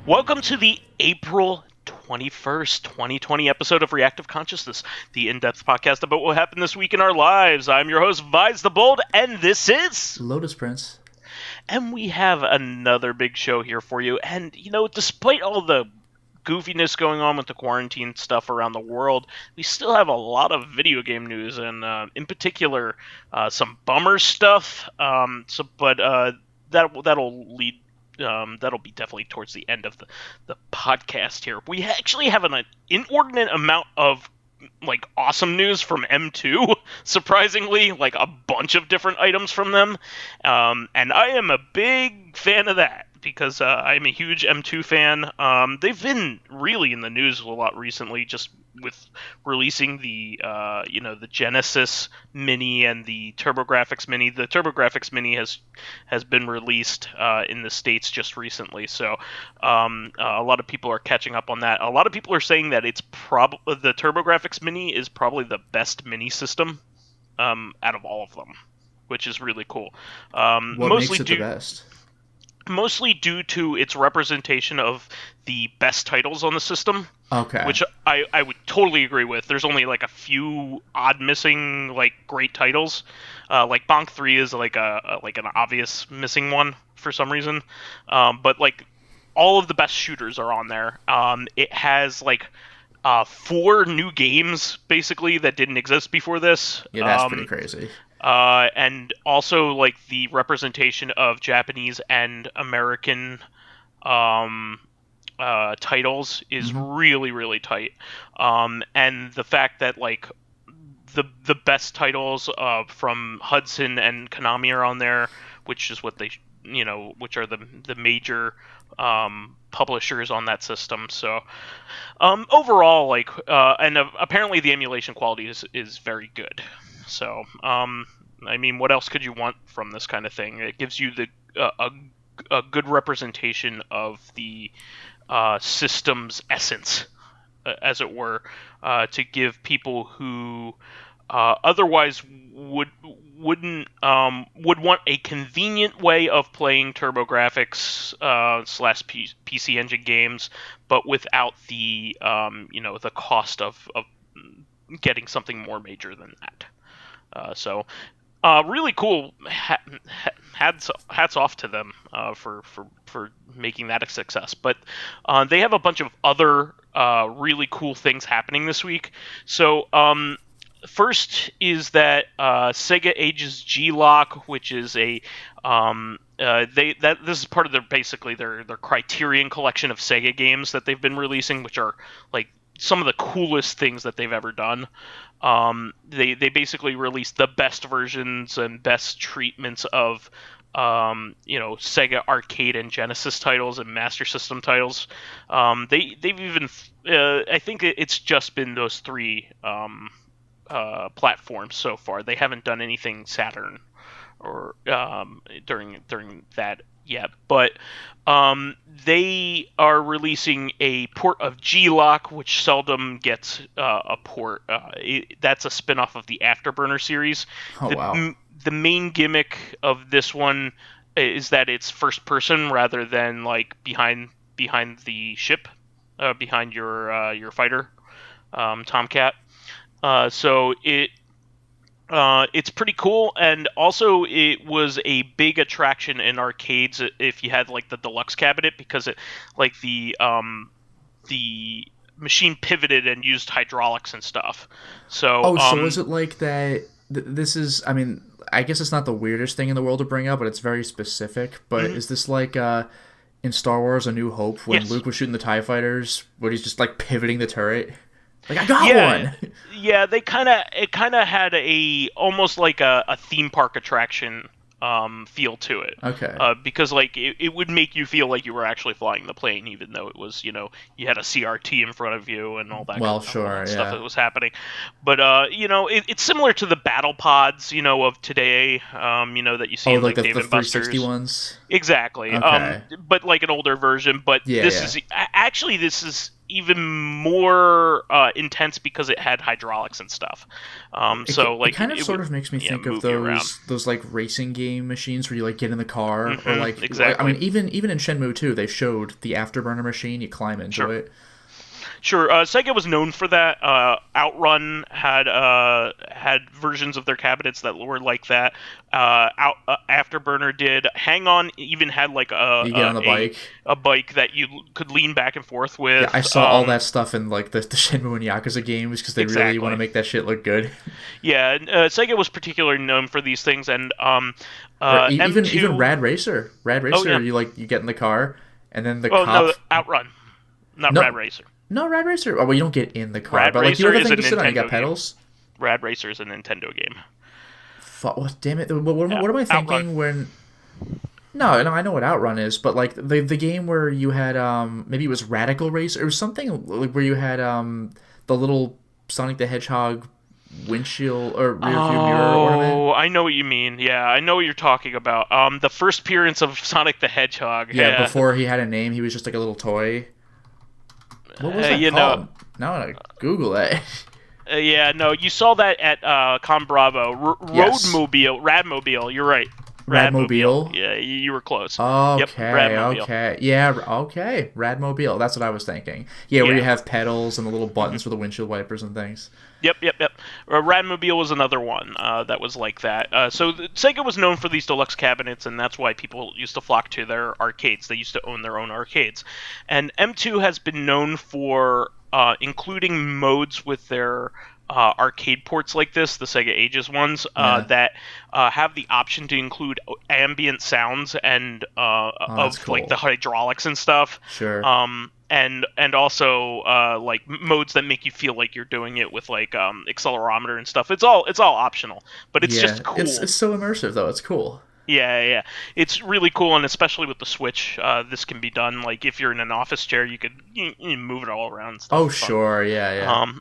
Welcome to the April 21st, 2020 episode of Reactive Consciousness, the in-depth podcast about what happened this week in our lives. I'm your host, vysethebold, and this is... Lotus Prince. And we have another big show here for you. And, despite all the goofiness going on with the quarantine stuff around the world, we still have a lot of video game news, and in particular, some bummer stuff. That'll lead... that'll be definitely towards the end of the podcast here. We actually have an inordinate amount of awesome news from M2, surprisingly, a bunch of different items from them, and I am a big fan of that because I'm a huge M2 fan. They've been really in the news a lot recently, just with releasing the Genesis Mini and the TurboGrafx Mini. The TurboGrafx Mini has been released in the States just recently, so a lot of people are catching up on that. A lot of people are saying that the TurboGrafx Mini is probably the best mini system out of all of them, which is really cool. What makes it the best? Mostly due to its representation of the best titles on the system. Okay. Which I would totally agree with. There's only a few odd missing great titles. Bonk 3 is an obvious missing one for some reason. But all of the best shooters are on there. It has 4 new games basically that didn't exist before this. Yeah, that's pretty crazy. And also the representation of Japanese and American titles is really, really tight. And the fact that the best titles from Hudson and Konami are on there, which is what they which are the major publishers on that system. So overall, and apparently the emulation quality is very good. So, what else could you want from this kind of thing? It gives you a good representation of the system's essence, as it were, to give people who otherwise would want a convenient way of playing TurboGrafx / PC Engine games, but without the the cost of getting something more major than that. Really cool. Hats off to them for making that a success. But they have a bunch of other really cool things happening this week. So first is that Sega ages G-Loc, which is a this is part of their Criterion collection of Sega games that they've been releasing, which are some of the coolest things that they've ever done. They basically released the best versions and best treatments of Sega arcade and Genesis titles and Master System titles. They've even I think it's just been those 3 platforms so far. They haven't done anything Saturn or during that yet, but they are releasing a port of G-Loc, which seldom gets a port. That's a spin-off of the Afterburner series. Oh, wow. The main gimmick of this one is that it's first person rather than behind the ship, behind your fighter, Tomcat. So it's pretty cool, and also it was a big attraction in arcades if you had the deluxe cabinet, because it the machine pivoted and used hydraulics and stuff. So so is it that? This is, I guess it's not the weirdest thing in the world to bring up, but it's very specific. But is this in Star Wars: A New Hope when Luke was shooting the TIE fighters, where he's just pivoting the turret? I got one. Yeah, it kind of had almost a theme park attraction feel to it. Okay. Because it would make you feel like you were actually flying the plane, even though it was you had a CRT in front of you and all that. Stuff that was happening. But it's similar to the battle pods of today. That you see in the Dave and Buster's 360 ones. Exactly. Okay. But an older version. But this is even more intense because it had hydraulics and stuff. It kind of sort of makes me think of those like racing game machines where you like get in the car or like exactly. I mean even in Shenmue 2 they showed the afterburner machine, you climb into it. Sure, Sega was known for that. Outrun had versions of their cabinets that were like that. Afterburner did. Hang On even had like you get on a bike that you could lean back and forth with. Yeah, I saw all that stuff in like the Shenmue and Yakuza games because they really want to make that shit look good. Yeah, Sega was particularly known for these things, and even Rad Racer. You get in the car and then the cop. No, Outrun, not Rad Racer. No, Rad Racer. Oh, well, you don't get in the car. Rad but like, Racer you ever is think a to sit on? You Nintendo got pedals. Game. Rad Racer is a Nintendo game. Damn it! What am I thinking Outrun. when? No, I know what Outrun is, but like the game where you had maybe it was Radical Race or something like where you had the little Sonic the Hedgehog windshield or rear view mirror ornament. Oh, I know what you mean. Yeah, I know what you're talking about. The first appearance of Sonic the Hedgehog. Yeah, before he had a name, he was just like a little toy. What was that called? Now I gotta Google it. You saw that at Con Bravo. Radmobile, you're right. Radmobile? Yeah, you were close. Okay, yep, Radmobile. okay. Yeah, okay. Radmobile, that's what I was thinking. Yeah, where you have pedals and the little buttons for the windshield wipers and things. Yep. Radmobile was another one that was like that. So Sega was known for these deluxe cabinets, and that's why people used to flock to their arcades. They used to own their own arcades. And M2 has been known for including modes with their arcade ports like this, the Sega Ages ones, that have the option to include ambient sounds and of cool. like the hydraulics and stuff. Sure. And also like modes that make you feel like you're doing it with like accelerometer and stuff. It's all optional, but it's just cool. It's so immersive though. It's cool. Yeah. It's really cool, and especially with the Switch, this can be done. Like if you're in an office chair, you could move it all around. And stuff. Oh sure, yeah.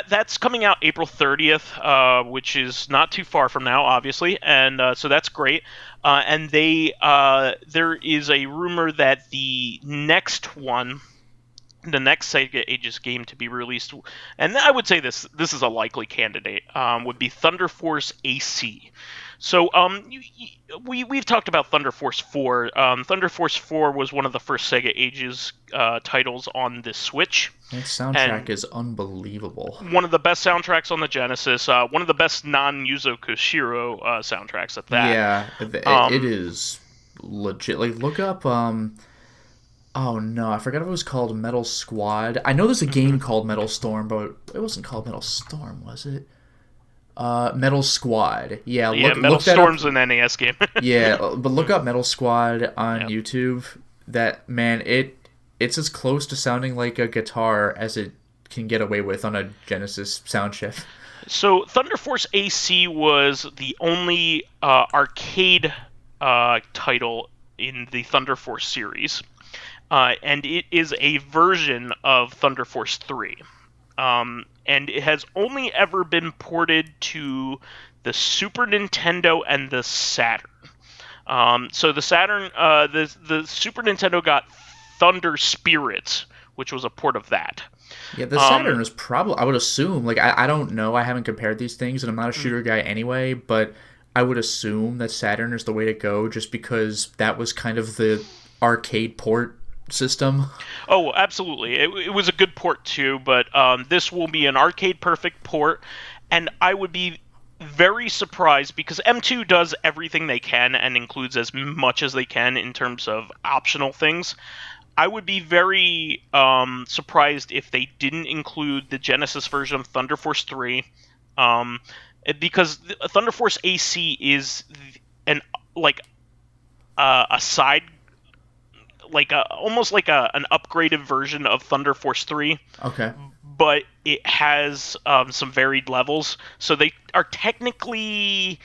That's coming out April 30th, which is not too far from now, obviously, and so that's great. And there is a rumor that the next Sega Ages game to be released, and I would say this is a likely candidate, would be Thunderforce AC. So we've talked about Thunderforce 4. Thunderforce 4 was one of the first Sega Ages titles on the Switch. That soundtrack is unbelievable. One of the best soundtracks on the Genesis. One of the best non-Yuzo Koshiro soundtracks at that. Yeah, it is legit. Like, look up... Oh no, I forgot if it was called Metal Squad. I know there's a game called Metal Storm, but it wasn't called Metal Storm, was it? Metal Squad. Metal Storm's an NES game. Yeah, but look up Metal Squad on YouTube. That, man, it's as close to sounding like a guitar as it can get away with on a Genesis sound chip. So Thunderforce AC was the only arcade title in the Thunderforce series. And it is a version of Thunderforce 3. And it has only ever been ported to the Super Nintendo and the Saturn. So the Saturn, the Super Nintendo got Thunder Spirits, which was a port of that. Yeah, the Saturn was probably, I would assume, like, I don't know, I haven't compared these things, and I'm not a shooter guy anyway, but I would assume that Saturn is the way to go, just because that was kind of the arcade port system. Oh, absolutely. It was a good port too, but this will be an arcade perfect port, and I would be very surprised because M2 does everything they can and includes as much as they can in terms of optional things. I would be very surprised if they didn't include the Genesis version of Thunder Force 3, because Thunderforce AC is a side, almost like an upgraded version of Thunder Force 3. Okay. But it has some varied levels, so they are technically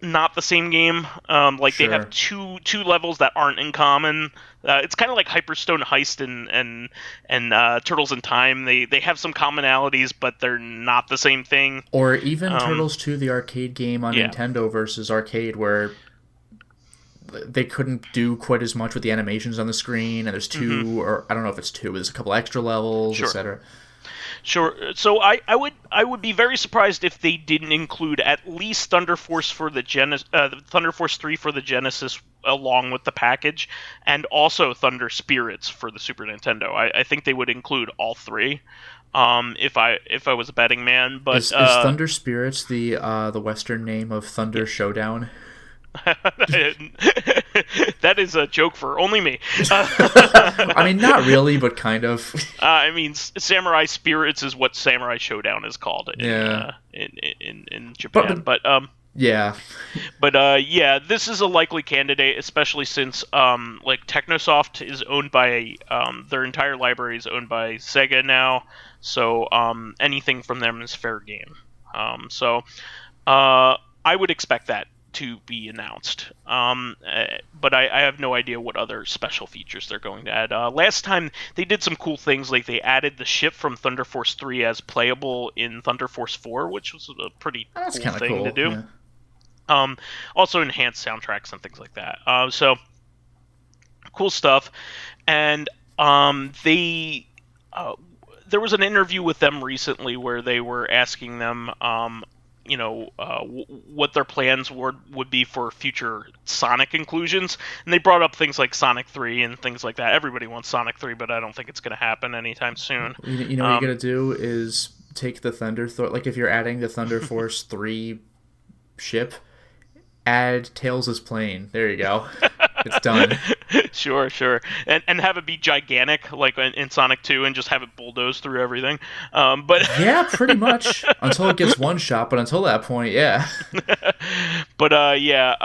not the same game. Sure. They have two levels that aren't in common. It's kind of like Hyperstone Heist and Turtles in Time. They have some commonalities, but they're not the same thing. Or even Turtles 2, the arcade game on Nintendo versus arcade, where they couldn't do quite as much with the animations on the screen, and there's two, or I don't know if it's two, but there's a couple extra levels, etc. Sure. So I would be very surprised if they didn't include at least Thunderforce for the Thunderforce 3 for the Genesis along with the package, and also Thunder Spirits for the Super Nintendo. I think they would include all three. If I was a betting man, but is Thunder Spirits the Western name of Thunder Showdown? That is a joke for only me. I mean, not really, but kind of. I mean, Samurai Spirits is what Samurai Showdown is called in Japan. But yeah. But yeah, this is a likely candidate, especially since like Technosoft is owned by their entire library is owned by Sega now, so anything from them is fair game. So I would expect that to be announced. But I have no idea what other special features they're going to add. Last time they did some cool things, like they added the ship from Thunder Force 3 as playable in Thunder Force 4, which was a pretty cool thing to do. Yeah. Also enhanced soundtracks and things like that. So cool stuff. And there was an interview with them recently where they were asking them what their plans would be for future Sonic inclusions, and they brought up things like Sonic 3 and things like that. Everybody wants Sonic 3, but I don't think it's going to happen anytime soon. You know what you got to do is take the like if you're adding the Thunder Force 3 ship, add Tails' plane. There you go. It's done. Sure. And have it be gigantic, like in Sonic 2, and just have it bulldoze through everything. But yeah, pretty much. Until it gets one shot, but until that point, yeah. But yeah.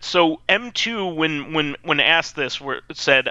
So M2, when asked this, said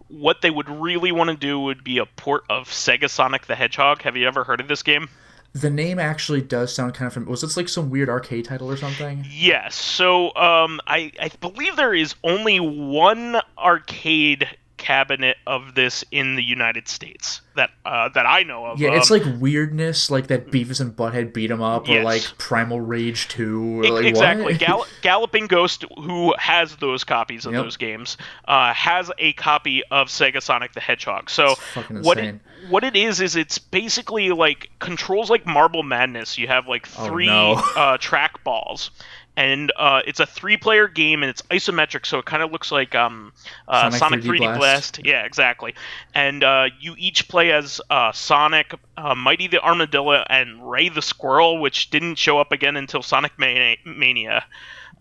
what they would really want to do would be a port of SegaSonic the Hedgehog. Have you ever heard of this game? The name actually does sound kind of familiar. Was this like some weird arcade title or something? Yes. So I believe there is only one arcade cabinet of this in the United States that I know of. Yeah, it's like Weirdness, like that Beavis and Butthead beat 'em up, or like Primal Rage 2, or like exactly. What? Galloping Ghost, who has those copies of those games, has a copy of SegaSonic the Hedgehog. So what it is it's basically like controls like Marble Madness. You have like three track balls. And it's a 3-player game, and it's isometric, so it kind of looks like Sonic 3D Blast. Yeah, exactly. And you each play as Sonic, Mighty the Armadillo, and Ray the Squirrel, which didn't show up again until Sonic Mania.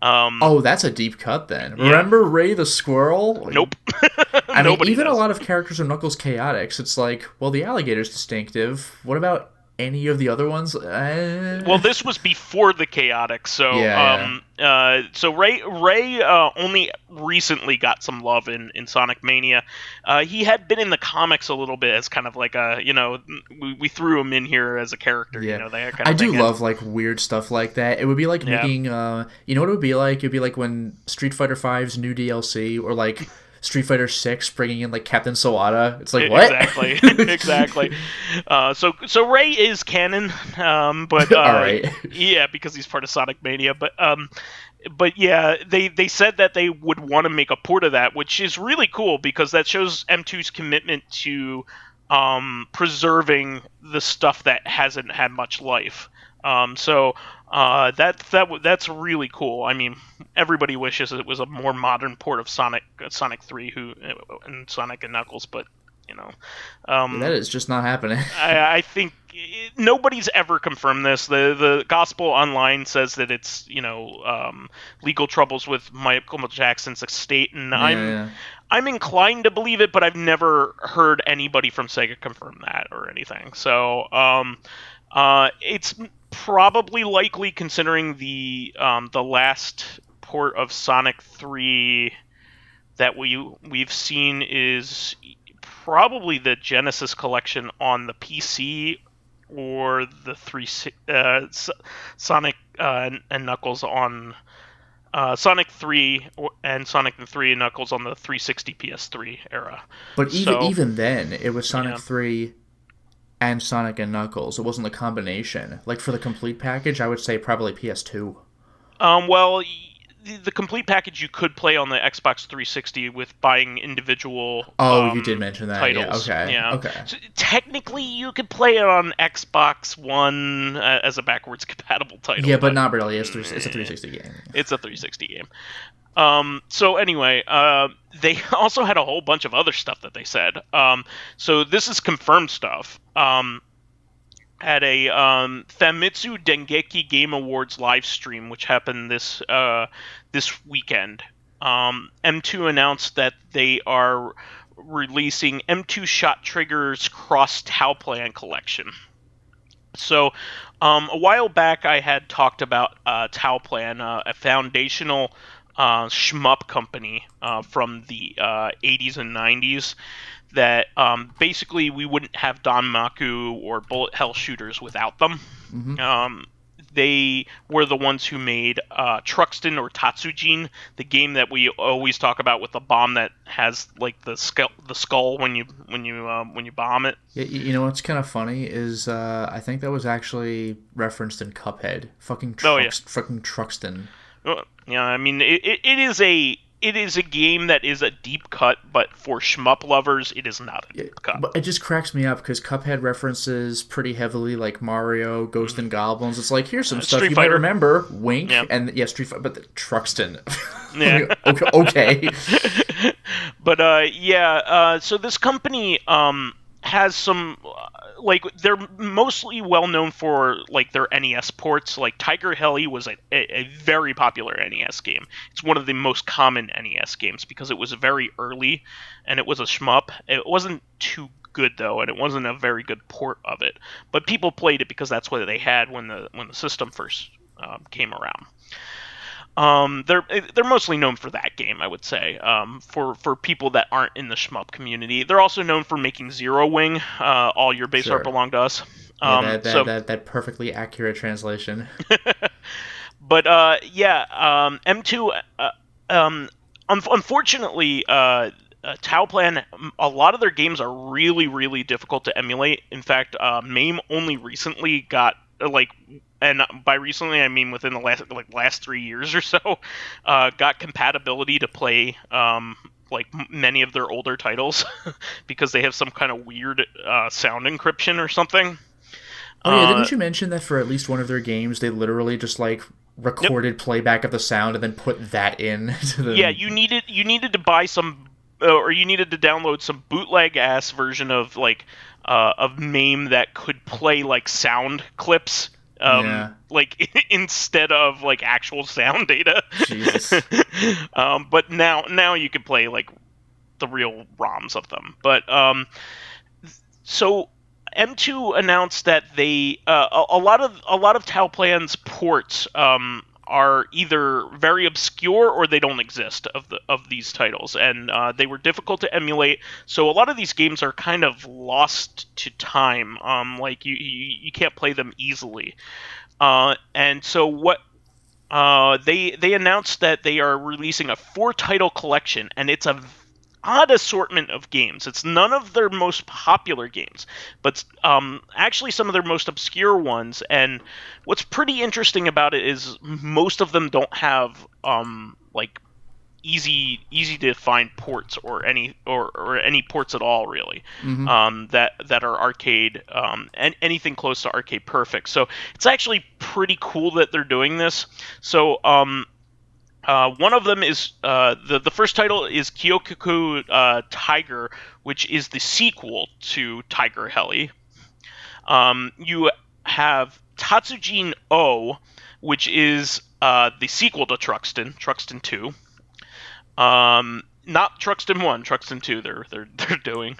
That's a deep cut then. Yeah. Remember Ray the Squirrel? Nope. I mean, even a lot of characters are Knuckles Chaotix. It's like, well, the alligator's distinctive. What about any of the other ones? Well, this was before the Chaotix, so so Ray only recently got some love in Sonic Mania. He had been in the comics a little bit as kind of like a we threw him in here as a character. Yeah. That kind of I do love like weird stuff like that. It would be like making you know what it would be like? It'd be like when Street Fighter V's new DLC, or like Street Fighter 6 bringing in like Captain Sawada. It's like, what? Exactly. So Ray is canon, but all right. Yeah, because he's part of Sonic Mania. But yeah, they said that they would want to make a port of that, which is really cool because that shows M2's commitment to preserving the stuff that hasn't had much life. That's really cool. I mean, everybody wishes it was a more modern port of Sonic 3 and Sonic and Knuckles, but that is just not happening. I think nobody's ever confirmed this. The Gospel Online says that it's legal troubles with Michael Jackson's estate, and I'm inclined to believe it, but I've never heard anybody from Sega confirm that or anything. So it's probably likely, considering the last port of Sonic 3 that we've seen is probably the Genesis collection on the PC, or the Sonic and Knuckles on Sonic 3 and Sonic the 3 and Knuckles on the 360 PS3 era. But even then, it was Sonic 3 and Sonic and Knuckles. It wasn't the combination. Like for the complete package, I would say probably PS2. Well, the complete package you could play on the Xbox 360 with buying individual. You did mention that. Titles. Yeah. Okay. So technically, you could play it on Xbox One as a backwards compatible title. Yeah, but not really. It's a 360 game. It's a 360 game. So anyway, they also had a whole bunch of other stuff that they said. So this is confirmed stuff. At a Famitsu Dengeki Game Awards live stream, which happened this weekend, M2 announced that they are releasing M2 Shot Trigger's Cross Toaplan collection. So, a while back, I had talked about Toaplan, a foundational shmup company from the 80s and 90s that basically we wouldn't have Danmaku or bullet hell shooters without them. Mm-hmm. They were the ones who made Truxton or Tatsujin, the game that we always talk about with the bomb that has like the skull when you bomb it. Yeah, you know what's kind of funny is I think that was actually referenced in Cuphead. Fucking Truxton. Yeah, I mean it is a game that is a deep cut, but for shmup lovers, it is not a deep cut. But it just cracks me up because Cuphead references pretty heavily like Mario, Ghost and Goblins. It's like, here's some stuff you might remember, wink, and Street Fighter, but the Truxton. Yeah. Okay. But so this company has some they're mostly well known for like their NES ports. Like Tiger Heli was a very popular NES game. It's one of the most common NES games because it was very early and it was a shmup. It wasn't too good though, and it wasn't a very good port of it. But people played it because that's what they had when the system first came around. They're mostly known for that game, I would say. For people that aren't in the shmup community, they're also known for making Zero Wing. All your base art belong to us. That perfectly accurate translation. But M2. Unfortunately, Toaplan, a lot of their games are really, really difficult to emulate. In fact, MAME only recently got and by recently I mean within the last 3 years or so, got compatibility to play many of their older titles because they have some kind of weird sound encryption or something. Oh yeah, didn't you mention that for at least one of their games they literally just recorded playback of the sound and then put that in? Yeah, you needed to buy some, or you needed to download some bootleg ass version of of MAME that could play sound clips. Instead of actual sound data. Jesus. But now you can play the real ROMs of them. But so M2 announced that they a lot of Toaplan's ports are either very obscure or they don't exist of these titles, and they were difficult to emulate. So a lot of these games are kind of lost to time. You can't play them easily. And so what they announced that they are releasing a 4-title collection, and it's a odd assortment of games. It's none of their most popular games, but actually some of their most obscure ones. And what's pretty interesting about it is most of them don't have easy to find ports or any ports at all, really. Mm-hmm. That are arcade and anything close to arcade perfect. So it's actually pretty cool that they're doing this. So one of them is the first title is Kyokuku Tiger, which is the sequel to Tiger Heli. You have Tatsujin O, which is the sequel to Truxton 2. Not Truxton 1, Truxton 2 they're doing.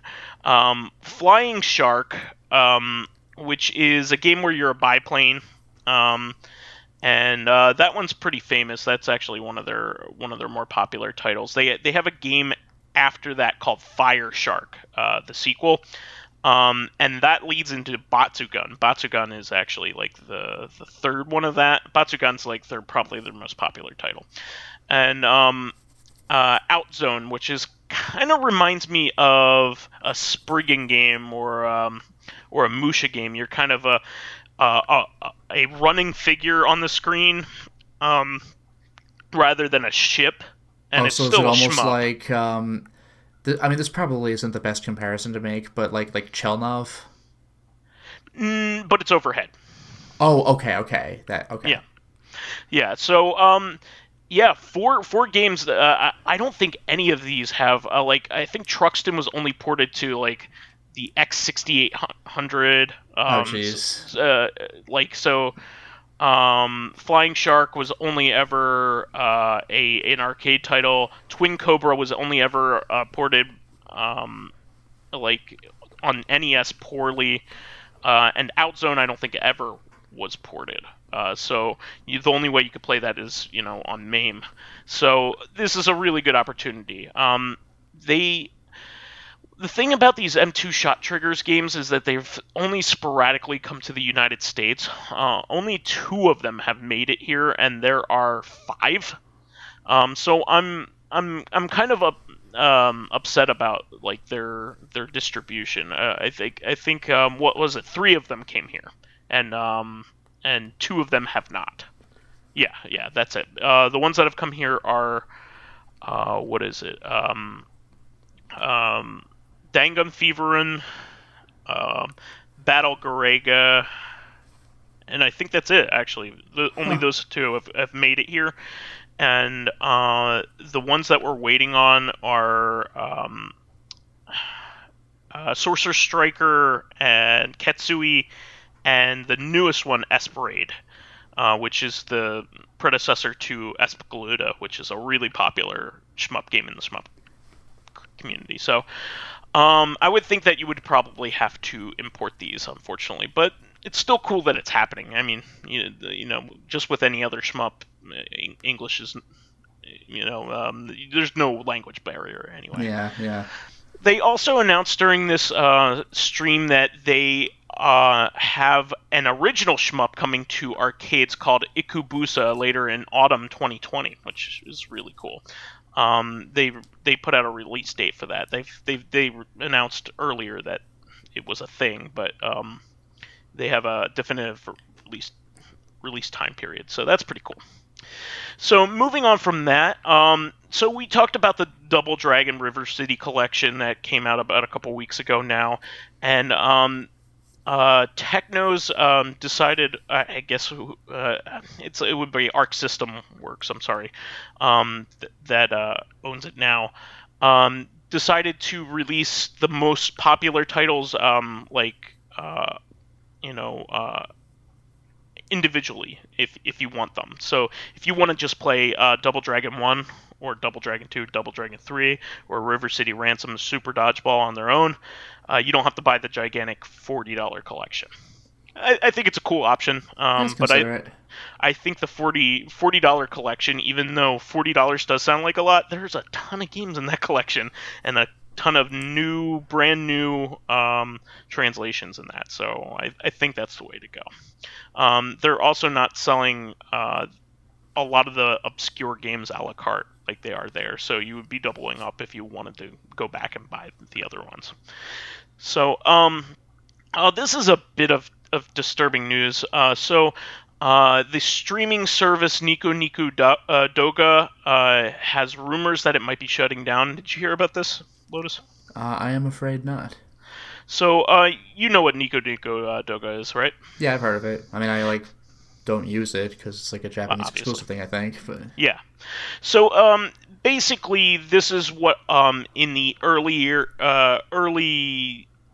Flying Shark, which is a game where you're a biplane. And that one's pretty famous. That's actually one of their more popular titles. They have a game after that called Fire Shark, the sequel, and that leads into Batsugun. Batsugun is actually the third one of that. Batsugun's probably their most popular title, and Outzone, which is kind of reminds me of a Spriggan game or a Musha game. You're kind of a running figure on the screen, rather than a ship, and Oh, it's so is it still a almost shmup. like I mean, this probably isn't the best comparison to make, but like Chelnov. But it's overhead. Oh, okay. That okay. Yeah, yeah. So, yeah, four games. I don't think any of these have like. I think Truxton was only ported to like the X6800. Oh, jeez. Like so. Flying Shark was only ever an arcade title. Twin Cobra was only ever ported like on NES poorly, and Outzone I don't think ever was ported. The only way you could play that is on MAME. So this is a really good opportunity. They The thing about these M2 shot triggers games is that they've only sporadically come to the United States. Only 2 of them have made it here, and there are 5. So I'm kind of upset about like their distribution. I think what was it? 3 of them came here, and 2 of them have not. Yeah, that's it. The ones that have come here are what is it? Dangum Feverin, um, Battle Garega, and I think that's it. Actually, only Huh. those 2 have made it here, and the ones that we're waiting on are Sorcerer Striker and Ketsui, and the newest one, Esperade, which is the predecessor to Espagaluda, which is a really popular shmup game in the shmup community. So I would think that you would probably have to import these, unfortunately, but it's still cool that it's happening. I mean, just with any other shmup, English is, there's no language barrier anyway. Yeah. They also announced during this stream that they have an original shmup coming to arcades called Ikubusa later in autumn 2020, which is really cool. They put out a release date for that. They announced earlier that it was a thing, but they have a definitive release time period, so that's pretty cool. So moving on from that, so we talked about the Double Dragon River City collection that came out about a couple weeks ago now, and Technos decided, I guess it would be Arc System Works. I'm sorry, that owns it now. Decided to release the most popular titles, you know, uh, individually if you want them. So if you want to just play Double Dragon 1 or Double Dragon 2, Double Dragon 3, or River City Ransom Super Dodgeball on their own, you don't have to buy the gigantic $40 collection. I think it's a cool option, Let's but consider it. I think the $40 collection, even though $40 does sound like a lot, there's a ton of games in that collection and a ton of brand new translations in that. So I think that's the way to go. They're also not selling a lot of the obscure games a la carte like they are there, so you would be doubling up if you wanted to go back and buy the other ones. So this is a bit of disturbing news. The streaming service Nico Nico Douga has rumors that it might be shutting down. Did you hear about this, Lotus? I am afraid not. So you know what Nico Nico Douga is, right? Yeah, I've heard of it. I mean, I like don't use it because it's like a Japanese Obviously. exclusive thing, I think. But Yeah. So basically, this is what in the early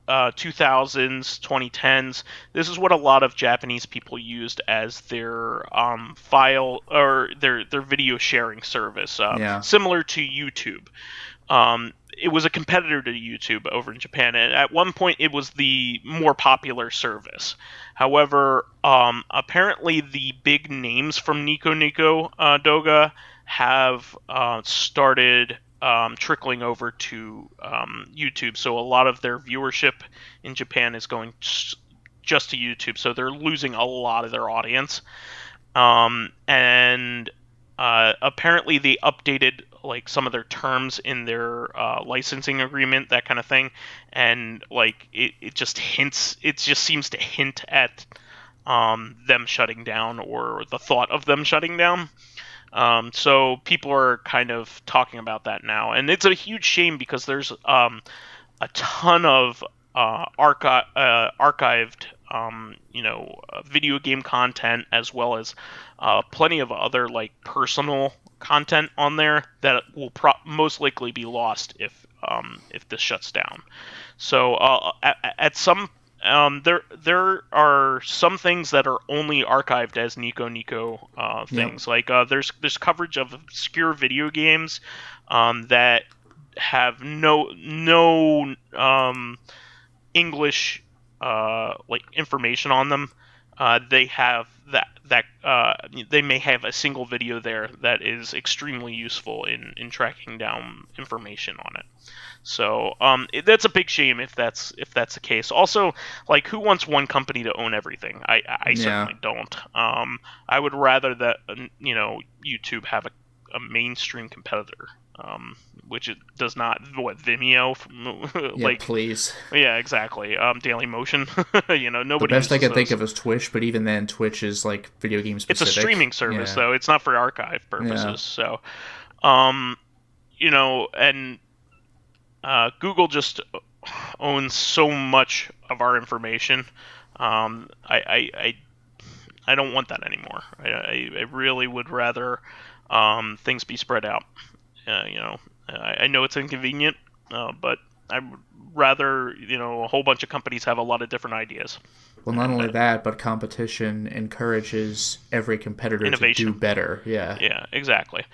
2000s, 2010s, this is what a lot of Japanese people used as their file or their video sharing service, yeah, similar to YouTube. It was a competitor to YouTube over in Japan, and at one point it was the more popular service. However, apparently the big names from Nico Nico Douga have started trickling over to YouTube. So a lot of their viewership in Japan is going just to YouTube. So they're losing a lot of their audience. And apparently they updated like some of their terms in their licensing agreement, that kind of thing, and like it just seems to hint at them shutting down or the thought of them shutting down. So people are kind of talking about that now, and it's a huge shame because there's a ton of archived, video game content, as well as plenty of other like personal content on there that will most likely be lost if this shuts down. So at some there are some things that are only archived as Nico Nico things. Yep. Like there's coverage of obscure video games that have no English like information on them. They have that they may have a single video there that is extremely useful in tracking down information on it. So that's a big shame if that's the case. Also, like, who wants one company to own everything? I certainly don't. I would rather that YouTube have a mainstream competitor, which it does not. What, Vimeo? Like, please. Yeah, exactly. Daily Motion. Nobody. The best I can think of is Twitch, but even then, Twitch is like video game specific. It's a streaming service, though. It's not for archive purposes. Yeah. So, and Google just owns so much of our information. I don't want that anymore. I really would rather things be spread out. I know it's inconvenient, but I would rather a whole bunch of companies have a lot of different ideas. Well, not only that, but competition encourages every competitor innovation. To do better. Yeah. Yeah, exactly.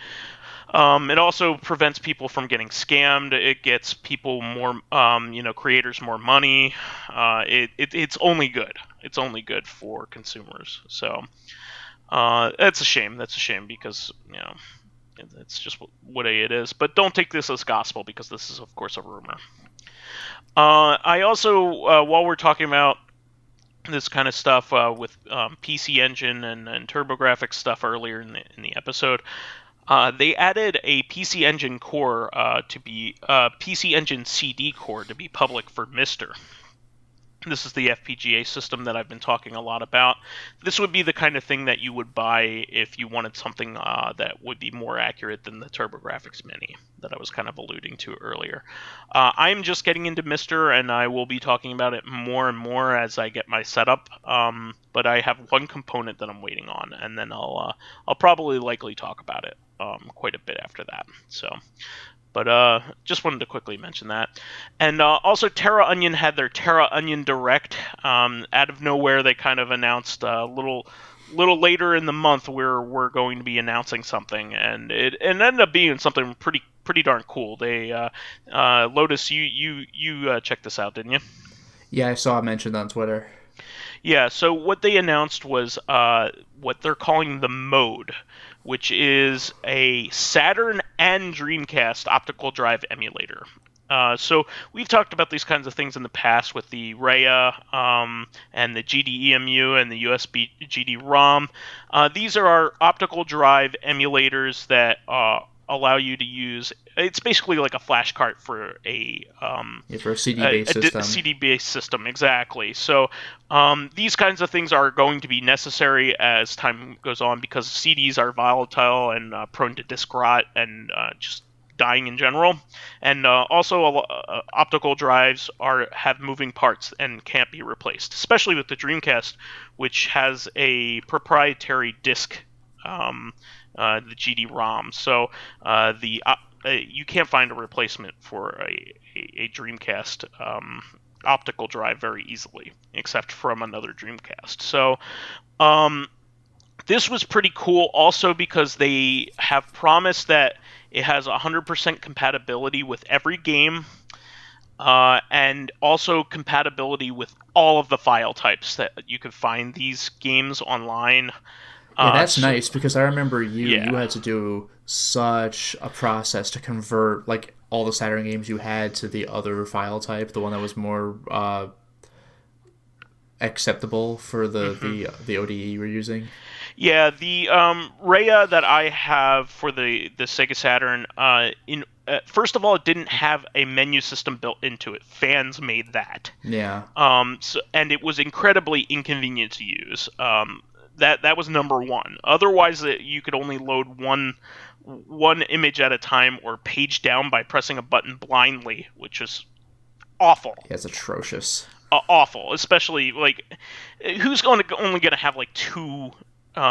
It also prevents people from getting scammed. It gets people more, creators more money. It's only good. It's only good for consumers. So that's a shame. That's a shame because it's just what it is. But don't take this as gospel, because this is, of course, a rumor. I also, while we're talking about this kind of stuff with PC Engine and TurboGrafx stuff earlier in the episode. They added a PC Engine core to be PC Engine CD core to be public for MiSTer. This is the FPGA system that I've been talking a lot about. This would be the kind of thing that you would buy if you wanted something that would be more accurate than the TurboGrafx Mini that I was kind of alluding to earlier. I'm just getting into MiSTer, and I will be talking about it more and more as I get my setup. But I have one component that I'm waiting on, and then I'll probably likely talk about it quite a bit after that. So. But just wanted to quickly mention that. And also, TerraOnion had their TerraOnion Direct. Out of nowhere, they kind of announced a little later in the month we're going to be announcing something, and it ended up being something pretty darn cool. They Lotus, you checked this out, didn't you? Yeah, I saw it mentioned on Twitter. Yeah, so what they announced was what they're calling the Mode, which is a Saturn and Dreamcast optical drive emulator. So we've talked about these kinds of things in the past with the REA and the GDEMU and the USB GD-ROM. These are our optical drive emulators that allow you to use. It's basically like a flash cart for a CD-based system. CD-based system, exactly. So these kinds of things are going to be necessary as time goes on, because CDs are volatile and prone to disk rot and just dying in general. And also optical drives have moving parts and can't be replaced, especially with the Dreamcast, which has a proprietary disk, the GD-ROM. So you can't find a replacement for a Dreamcast optical drive very easily, except from another Dreamcast. So this was pretty cool also because they have promised that it has 100% compatibility with every game, and also compatibility with all of the file types that you could find these games online. Yeah, that's nice, because I remember you had to do such a process to convert like all the Saturn games you had to the other file type, the one that was more acceptable for the ODE you were using. Yeah, the REA that I have for the Sega Saturn, first of all, it didn't have a menu system built into it. Fans made that. Yeah. And it was incredibly inconvenient to use. That was number one. Otherwise, you could only load one image at a time or page down by pressing a button blindly, which is awful. Yeah, it's atrocious. Awful, especially like who's only going to have like 2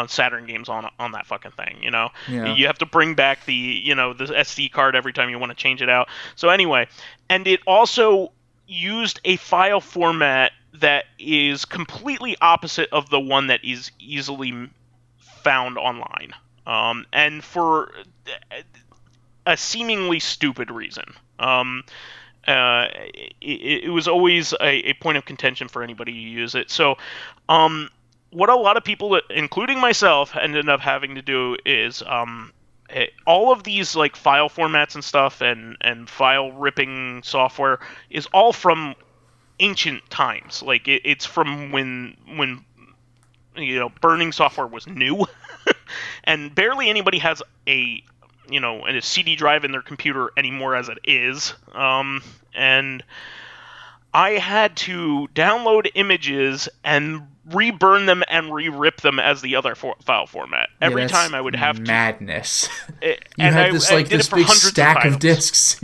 Saturn games on that fucking thing, you know? Yeah. You have to bring back the SD card every time you want to change it out. So anyway, and it also used a file format that is completely opposite of the one that is easily found online. And for a seemingly stupid reason. It was always a point of contention for anybody to use it. So, what a lot of people, including myself, ended up having to do is all of these like file formats and stuff and file ripping software is all from ancient times. Like it's from when burning software was new, and barely anybody has a CD drive in their computer anymore as it is. And I had to download images and reburn them and re-rip them as the other file format. Every time I would have madness. You had this big stack of discs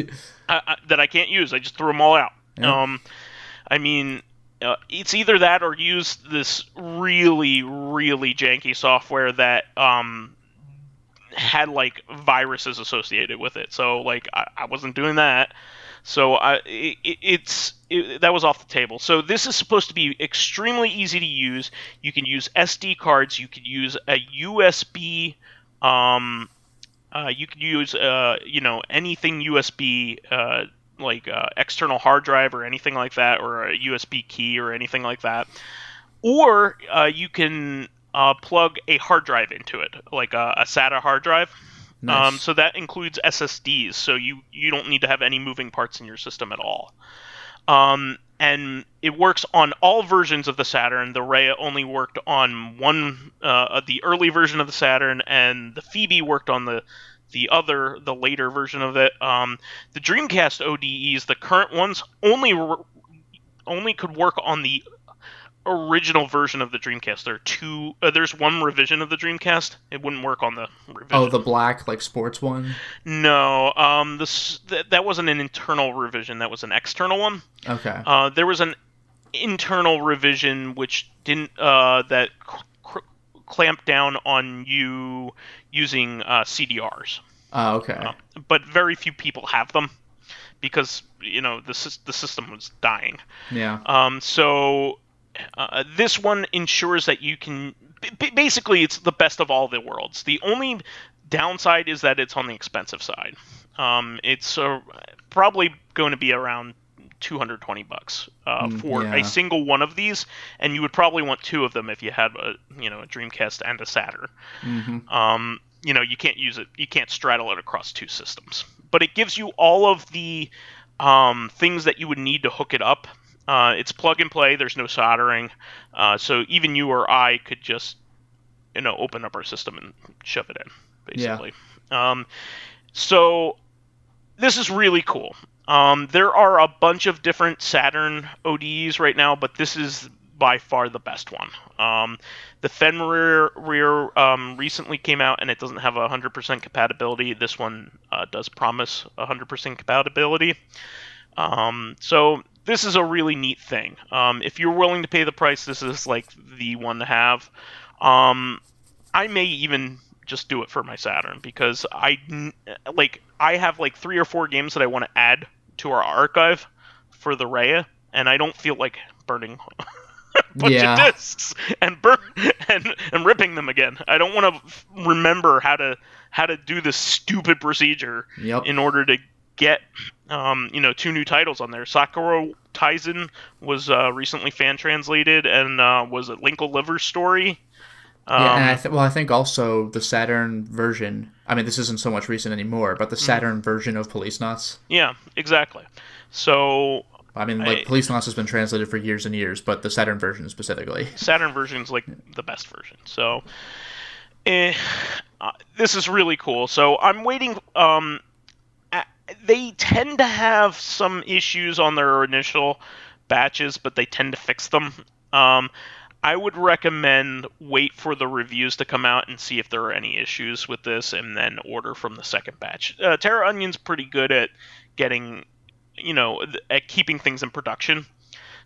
that I can't use. I just threw them all out. Yep. I mean, it's either that or use this really, really janky software that had like viruses associated with it. So like I wasn't doing that. So that was off the table. So this is supposed to be extremely easy to use. You can use SD cards. You could use a USB. You could use anything USB, like external hard drive or anything like that, or a USB key or anything like that. Or you can plug a hard drive into it, like a SATA hard drive. Nice. So that includes SSDs, so you don't need to have any moving parts in your system at all. And it works on all versions of the Saturn. The Rhea only worked on one, the early version of the Saturn, and the Phoebe worked on the later version of it. The Dreamcast ODEs, the current ones, only could work on the original version of the Dreamcast. There's one revision of the Dreamcast. It wouldn't work on the revision. Oh, the black like sports one? No, that wasn't an internal revision. That was an external one. Okay. There was an internal revision which didn't clamped down on you using CDRs. Oh, okay. But very few people have them because the system was dying. Yeah. So. This one ensures that you can... Basically, it's the best of all the worlds. The only downside is that it's on the expensive side. It's probably going to be around $220 for a single one of these, and you would probably want 2 of them if you had a Dreamcast and a Saturn. Mm-hmm. You can't use it. You can't straddle it across 2 systems. But it gives you all of the things that you would need to hook it up. It's plug and play. There's no soldering, so even you or I could just, open up our system and shove it in, basically. Yeah. So this is really cool. There are a bunch of different Saturn ODEs right now, but this is by far the best one. The firmware recently came out, and it doesn't have 100% compatibility. This one does promise 100% compatibility. So this is a really neat thing. If you're willing to pay the price, this is like the one to have. I may even just do it for my Saturn because I have like 3 or 4 games that I want to add to our archive for the Rhea, and I don't feel like burning a bunch of discs and ripping them again. I don't want to remember how to do this stupid procedure in order to get 2 new titles on there. Sakura Taisen was recently fan translated, and was it Linkle Liver's story? And I think also the Saturn version. I mean, this isn't so much recent anymore, but the Saturn version of Police Knots. Yeah, exactly. So I mean, Police Knots has been translated for years and years, but the Saturn version specifically. Saturn version is like the best version. So this is really cool. So I'm waiting. They tend to have some issues on their initial batches, but they tend to fix them. I would recommend wait for the reviews to come out and see if there are any issues with this, and then order from the second batch. TerraOnion's pretty good at getting, at keeping things in production.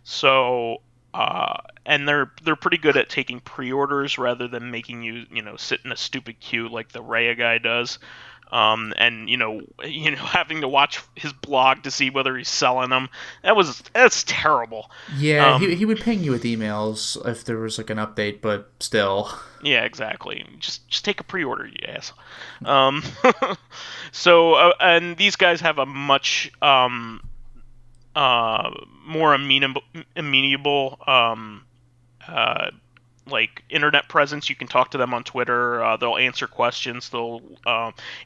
So, and they're pretty good at taking pre-orders rather than making you, sit in a stupid queue like the Raya guy does. And having to watch his blog to see whether he's selling them. That's terrible. Yeah, he would ping you with emails if there was like an update, but still. Yeah, exactly. Just take a pre-order, you ass. So and these guys have a much more amenable like internet presence. You can talk to them on Twitter. They'll answer questions. They'll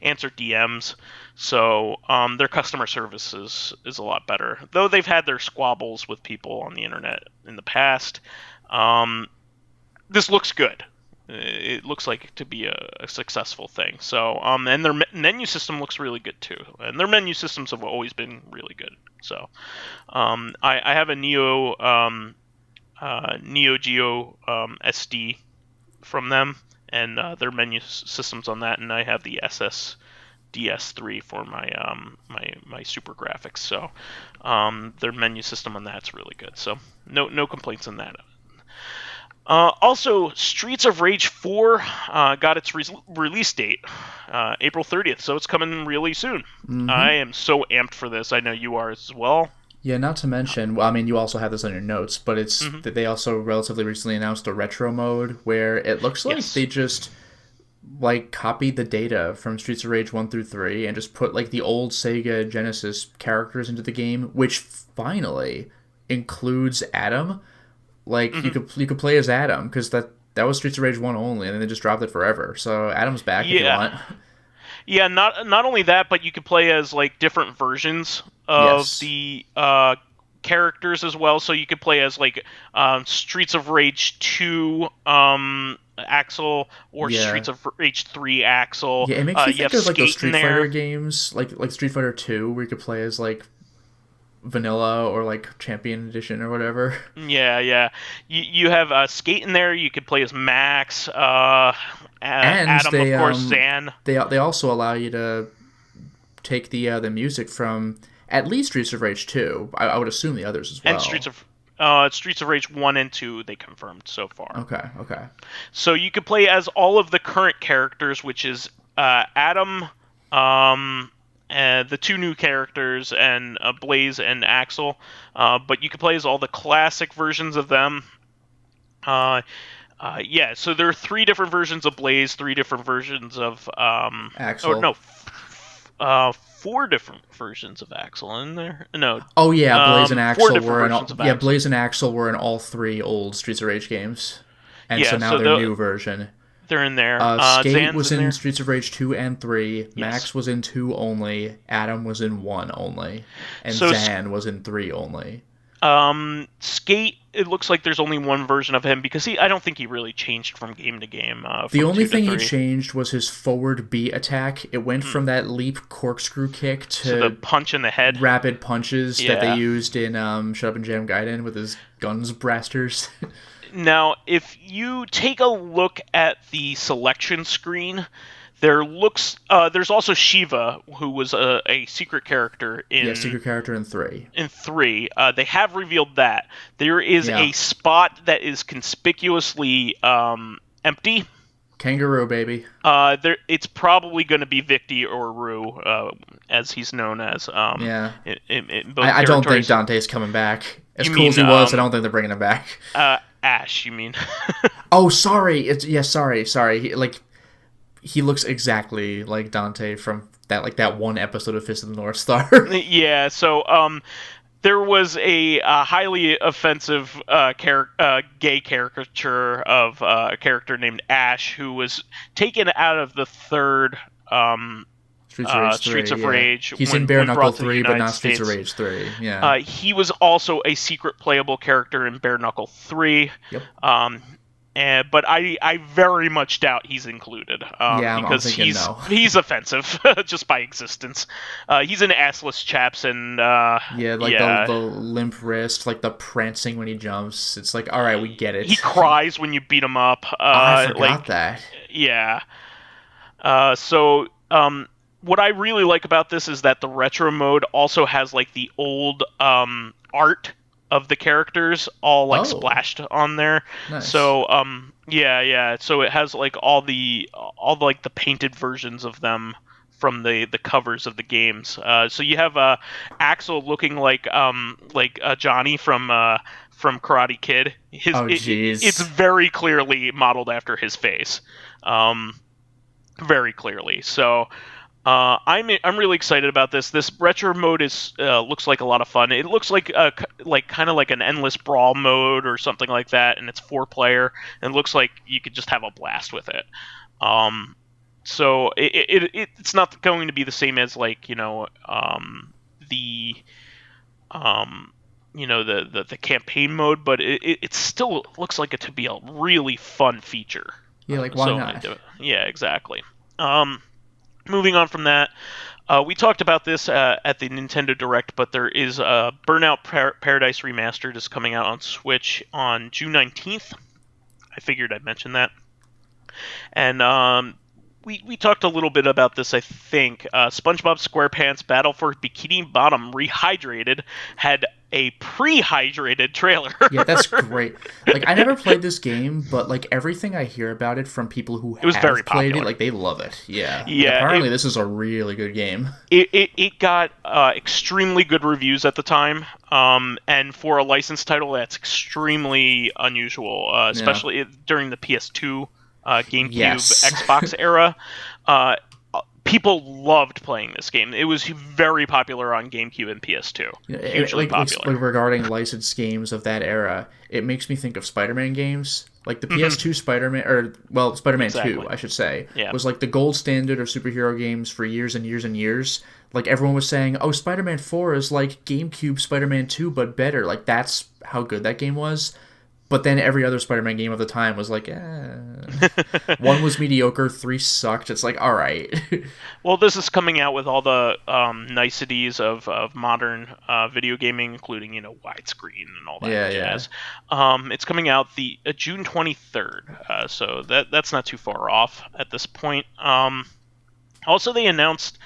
answer DMs. So their customer service is a lot better. Though they've had their squabbles with people on the internet in the past. This looks good. It looks like it to be a successful thing. So and their menu system looks really good too. And their menu systems have always been really good. So I have a Neo Geo SD from them, and their menu systems on that, and I have the SSDS3 for my my super graphics. So their menu system on that's really good. So no complaints on that. Also, Streets of Rage 4 got its release date, April 30th, so it's coming really soon. Mm-hmm. I am so amped for this. I know you are as well. Yeah, not to mention, well, I mean, you also have this on your notes, but it's that they also relatively recently announced a retro mode where it looks like they just like copied the data from Streets of Rage 1 through 3 and just put like the old Sega Genesis characters into the game, which finally includes Adam. Like you could play as Adam because that was Streets of Rage 1 only, and then they just dropped it forever. So Adam's back if you want. Yeah, not only that, but you could play as like different versions of the characters as well. So you could play as like Streets of Rage 2 Axel or Streets of Rage 3 Axel. Yeah, it makes me think of like those Street Fighter games, like Street Fighter 2, where you could play as like Vanilla or like Champion Edition or whatever. Yeah. You have Skate in there. You could play as Max, and Adam, of course, Zan. They also allow you to take the music from at least Streets of Rage 2. I would assume the others as well. And Streets of Rage 1 and 2 they confirmed so far. Okay. So you could play as all of the current characters, which is Adam, the two new characters, and Blaze and Axel. But you can play as all the classic versions of them. So there are 3 different versions of Blaze, 3 different versions of Axel. 4 different versions of Axel in there. No. Oh yeah, Blaze and Axel Blaze and Axel were in all 3 old Streets of Rage games, and so now their new version. They're in there. Skate Zan's was in there. Streets of Rage 2 and 3. Yes. Max was in 2 only. Adam was in 1 only. And Zan was in 3 only. Skate, it looks like there's only one version of him because I don't think he really changed from game to game. The only thing he changed was his forward B attack. It went from that leap corkscrew kick to the punch in the head. Rapid punches that they used in Shut Up and Jam Gaiden with his guns brasters. Now, if you take a look at the selection screen, there's also Shiva, who was a secret character in... Yeah, secret character in 3. In 3. They have revealed that. There is a spot that is conspicuously empty. Kangaroo, baby. It's probably going to be Victi or Rue, as he's known as. In both I don't think Dante's coming back. As cool as he was, I don't think they're bringing him back. Ash, you mean? Oh, sorry. Sorry. He looks exactly like Dante from that one episode of Fist of the North Star. Yeah. So there was a highly offensive gay caricature of a character named Ash who was taken out of the 3rd Streets of Rage. He's in Bare Knuckle 3, but not Streets of Rage 3. Yeah. He was also a secret playable character in Bare Knuckle 3. Yep. But I very much doubt he's included, Yeah, I'm because thinking no. he's offensive just by existence. He's an assless chaps, and Yeah, like the limp wrist, like the prancing when he jumps. It's like, all right, we get he it. cries when you beat him up. I forgot that. Yeah. What I really like about this is that the retro mode also has like the old art of the characters all like splashed on there. Nice. So yeah. So it has like all the like the painted versions of them from the covers of the games. So you have Axel looking like Johnny from Karate Kid. It's very clearly modeled after his face. Very clearly. So I'm really excited about this. This retro mode looks like a lot of fun. It looks like kind of like an endless brawl mode or something like that, and it's 4-player, and it looks like you could just have a blast with it. So it's not going to be the same as the campaign mode, but it still looks like it to be a really fun feature. Yeah, like why not? Yeah, exactly. Moving on from that, we talked about this at the Nintendo Direct, but there is a Burnout Paradise Remastered is coming out on Switch on June 19th. I figured I'd mention that. And we talked a little bit about this, I think. SpongeBob SquarePants Battle for Bikini Bottom Rehydrated had a pre-hydrated trailer. Yeah, that's great. Like, I never played this game, but like everything I hear about it from people who have very played popular. it, like they love it. Yeah. Yeah. Like, apparently, this is a really good game. It got extremely good reviews at the time, and for a licensed title, that's extremely unusual, especially during the PS2, GameCube, Xbox era. People loved playing this game. It was very popular on GameCube and PS2. Hugely popular. Regarding licensed games of that era, it makes me think of Spider-Man games. Like the PS2 Spider-Man, Spider-Man 2, I should say, was like the gold standard of superhero games for years and years and years. Like everyone was saying, oh, Spider-Man 4 is like GameCube Spider-Man 2, but better. Like that's how good that game was. But then every other Spider-Man game of the time was like, 1 was mediocre, 3 sucked. It's like, all right. Well, this is coming out with all the niceties of modern video gaming, including widescreen and all that jazz. It's coming out the June 23rd, so that's not too far off at this point. Also, they announced.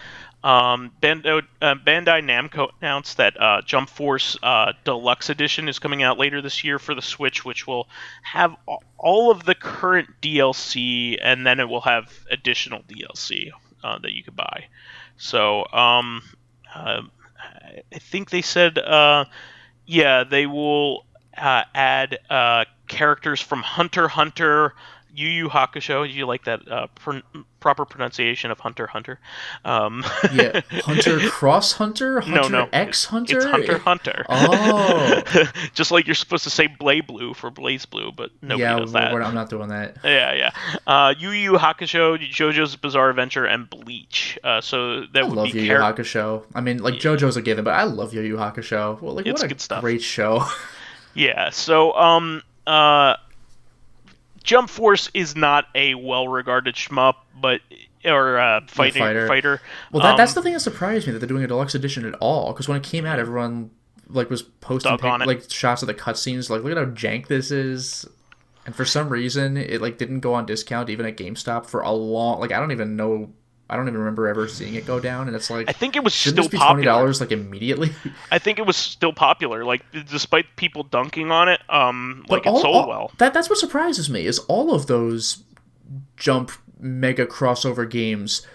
Bandai Namco announced that Jump Force Deluxe Edition is coming out later this year for the Switch, which will have all of the current DLC, and then it will have additional DLC that you could buy. So I think they said, they will add characters from Hunter x Hunter, Yu Yu Hakusho. Do you like that proper pronunciation of Hunter x Hunter? Hunter Cross Hunter? Hunter X Hunter? It's Hunter x Hunter. Oh. Just like you're supposed to say Blade Blue for Blaze Blue, but nobody does that. I'm not doing that. Yeah. Yu Yu Hakusho, JoJo's Bizarre Adventure, and Bleach. So that would be Yu Yu Hakusho. I mean, like JoJo's a given, but I love Yu Yu Hakusho. Well, like it's what a good stuff. Great show. Yeah. So Jump Force is not a well-regarded shmup, fighter. Well, that's the thing that surprised me, that they're doing a deluxe edition at all. Because when it came out, everyone was posting shots of the cutscenes. Like, look at how jank this is. And for some reason, it didn't go on discount even at GameStop for a long. I don't even remember ever seeing it go down, and it's like, I think it was still this be popular. $20 immediately. I think it was still popular. Despite people dunking on it, it sold well. That's what surprises me, is all of those Jump mega crossover games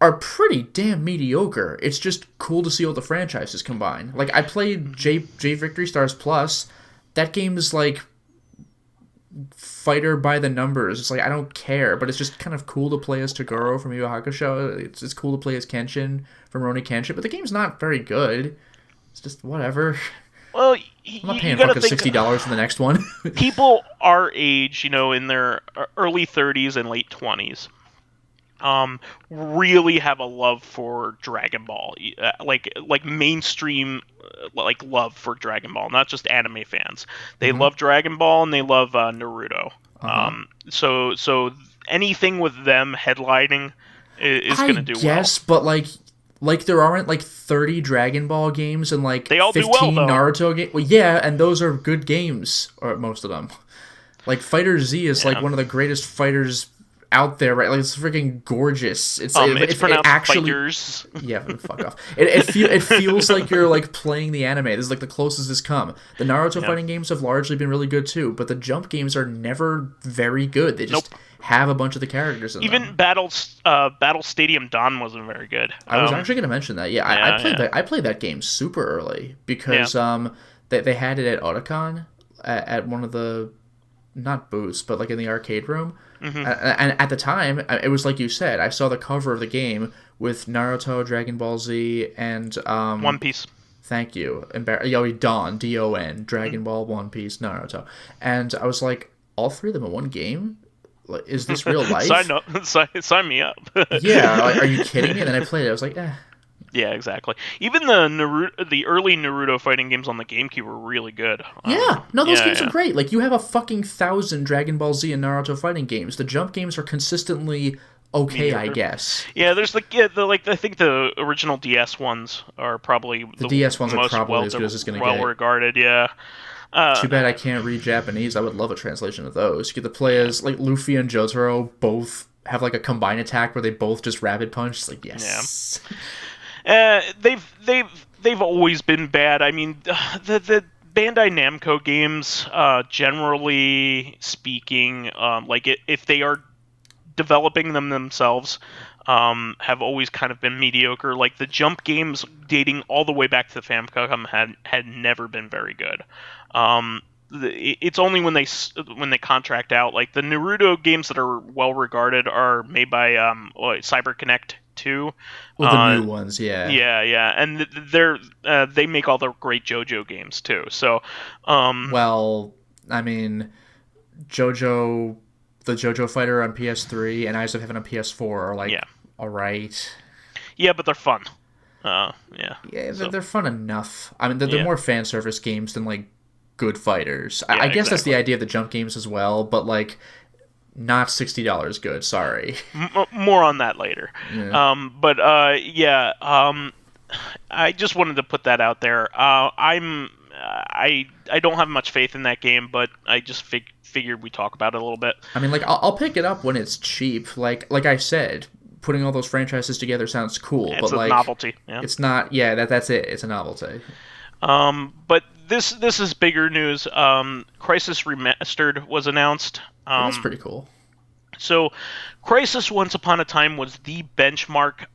are pretty damn mediocre. It's just cool to see all the franchises combine. Like, I played J Victory Stars Plus. That game is like fighter by the numbers. It's like, I don't care, but it's just kind of cool to play as Toguro from Yu Yu Hakusho. It's cool to play as Kenshin from Rurouni Kenshin, but the game's not very good. It's just whatever. Well, I'm not paying fucking $60 for the next one. People our age, in their early 30s and late 20s, really have a love for Dragon Ball, like mainstream, love for Dragon Ball, not just anime fans. They love Dragon Ball and they love Naruto. So anything with them headlining is going to do well. I guess, but like there aren't like 30 Dragon Ball games and like they all 15 do well, though. Naruto games. Well, yeah, and those are good games, or most of them. Like Fighter Z is like one of the greatest fighters out there, right? Like it's freaking gorgeous. It's pronounced actually fighters. Yeah, fuck off. It feels like you're like playing the anime. This is like the closest it's come. The Naruto fighting games have largely been really good too, but the Jump games are never very good. They just have a bunch of the characters in them. Even Battle Stadium Dawn wasn't very good. I was actually going to mention that. I played that game super early because they had it at Otakon at one of the, not booths, but like in the arcade room. Mm-hmm. And at the time, it was like you said, I saw the cover of the game with Naruto, Dragon Ball Z, and One Piece. Thank you. Dawn, D-O-N, Dragon Ball, One Piece, Naruto. And I was like, all three of them in one game? Like, is this real life? Sign me up. Yeah, like, are you kidding me? And then I played it. I was like, eh. Yeah, exactly. Even the early Naruto fighting games on the GameCube were really good. Those games are great. Like, you have a fucking 1,000 Dragon Ball Z and Naruto fighting games. The Jump games are consistently okay, mediocre. I guess. Yeah, there's I think the original DS ones are probably the DS ones are probably as good as it's going to get. Well regarded, yeah. Too bad I can't read Japanese. I would love a translation of those. You get to play as like Luffy and Jotaro both have like a combined attack where they both just rapid punch. It's like, yes. Yeah. They've always been bad. I mean, the Bandai Namco games, generally speaking, if they are developing them themselves, have always kind of been mediocre. Like the Jump games, dating all the way back to the Famicom, had never been very good. It's only when they contract out. Like the Naruto games that are well regarded are made by CyberConnect 2. Well, the new ones, yeah. Yeah, and they make all the great JoJo games too. So, well, I mean, the JoJo Fighter on PS3 and Eyes of Heaven on PS4 are like, all right. Yeah, but they're fun. Yeah, they're fun enough. I mean, they're more fan service games than like good fighters. I guess that's the idea of the Jump games as well, but like not $60 good. Sorry. More on that later. Yeah. I just wanted to put that out there. I don't have much faith in that game, but I just figured we'd talk about it a little bit. I mean, like I'll pick it up when it's cheap. Like I said, putting all those franchises together sounds cool, it's but like a novelty. Yeah. It's not. Yeah, that's it. It's a novelty. But this is bigger news. Crysis Remastered was announced. That's pretty cool. So, Crysis once upon a time was the benchmark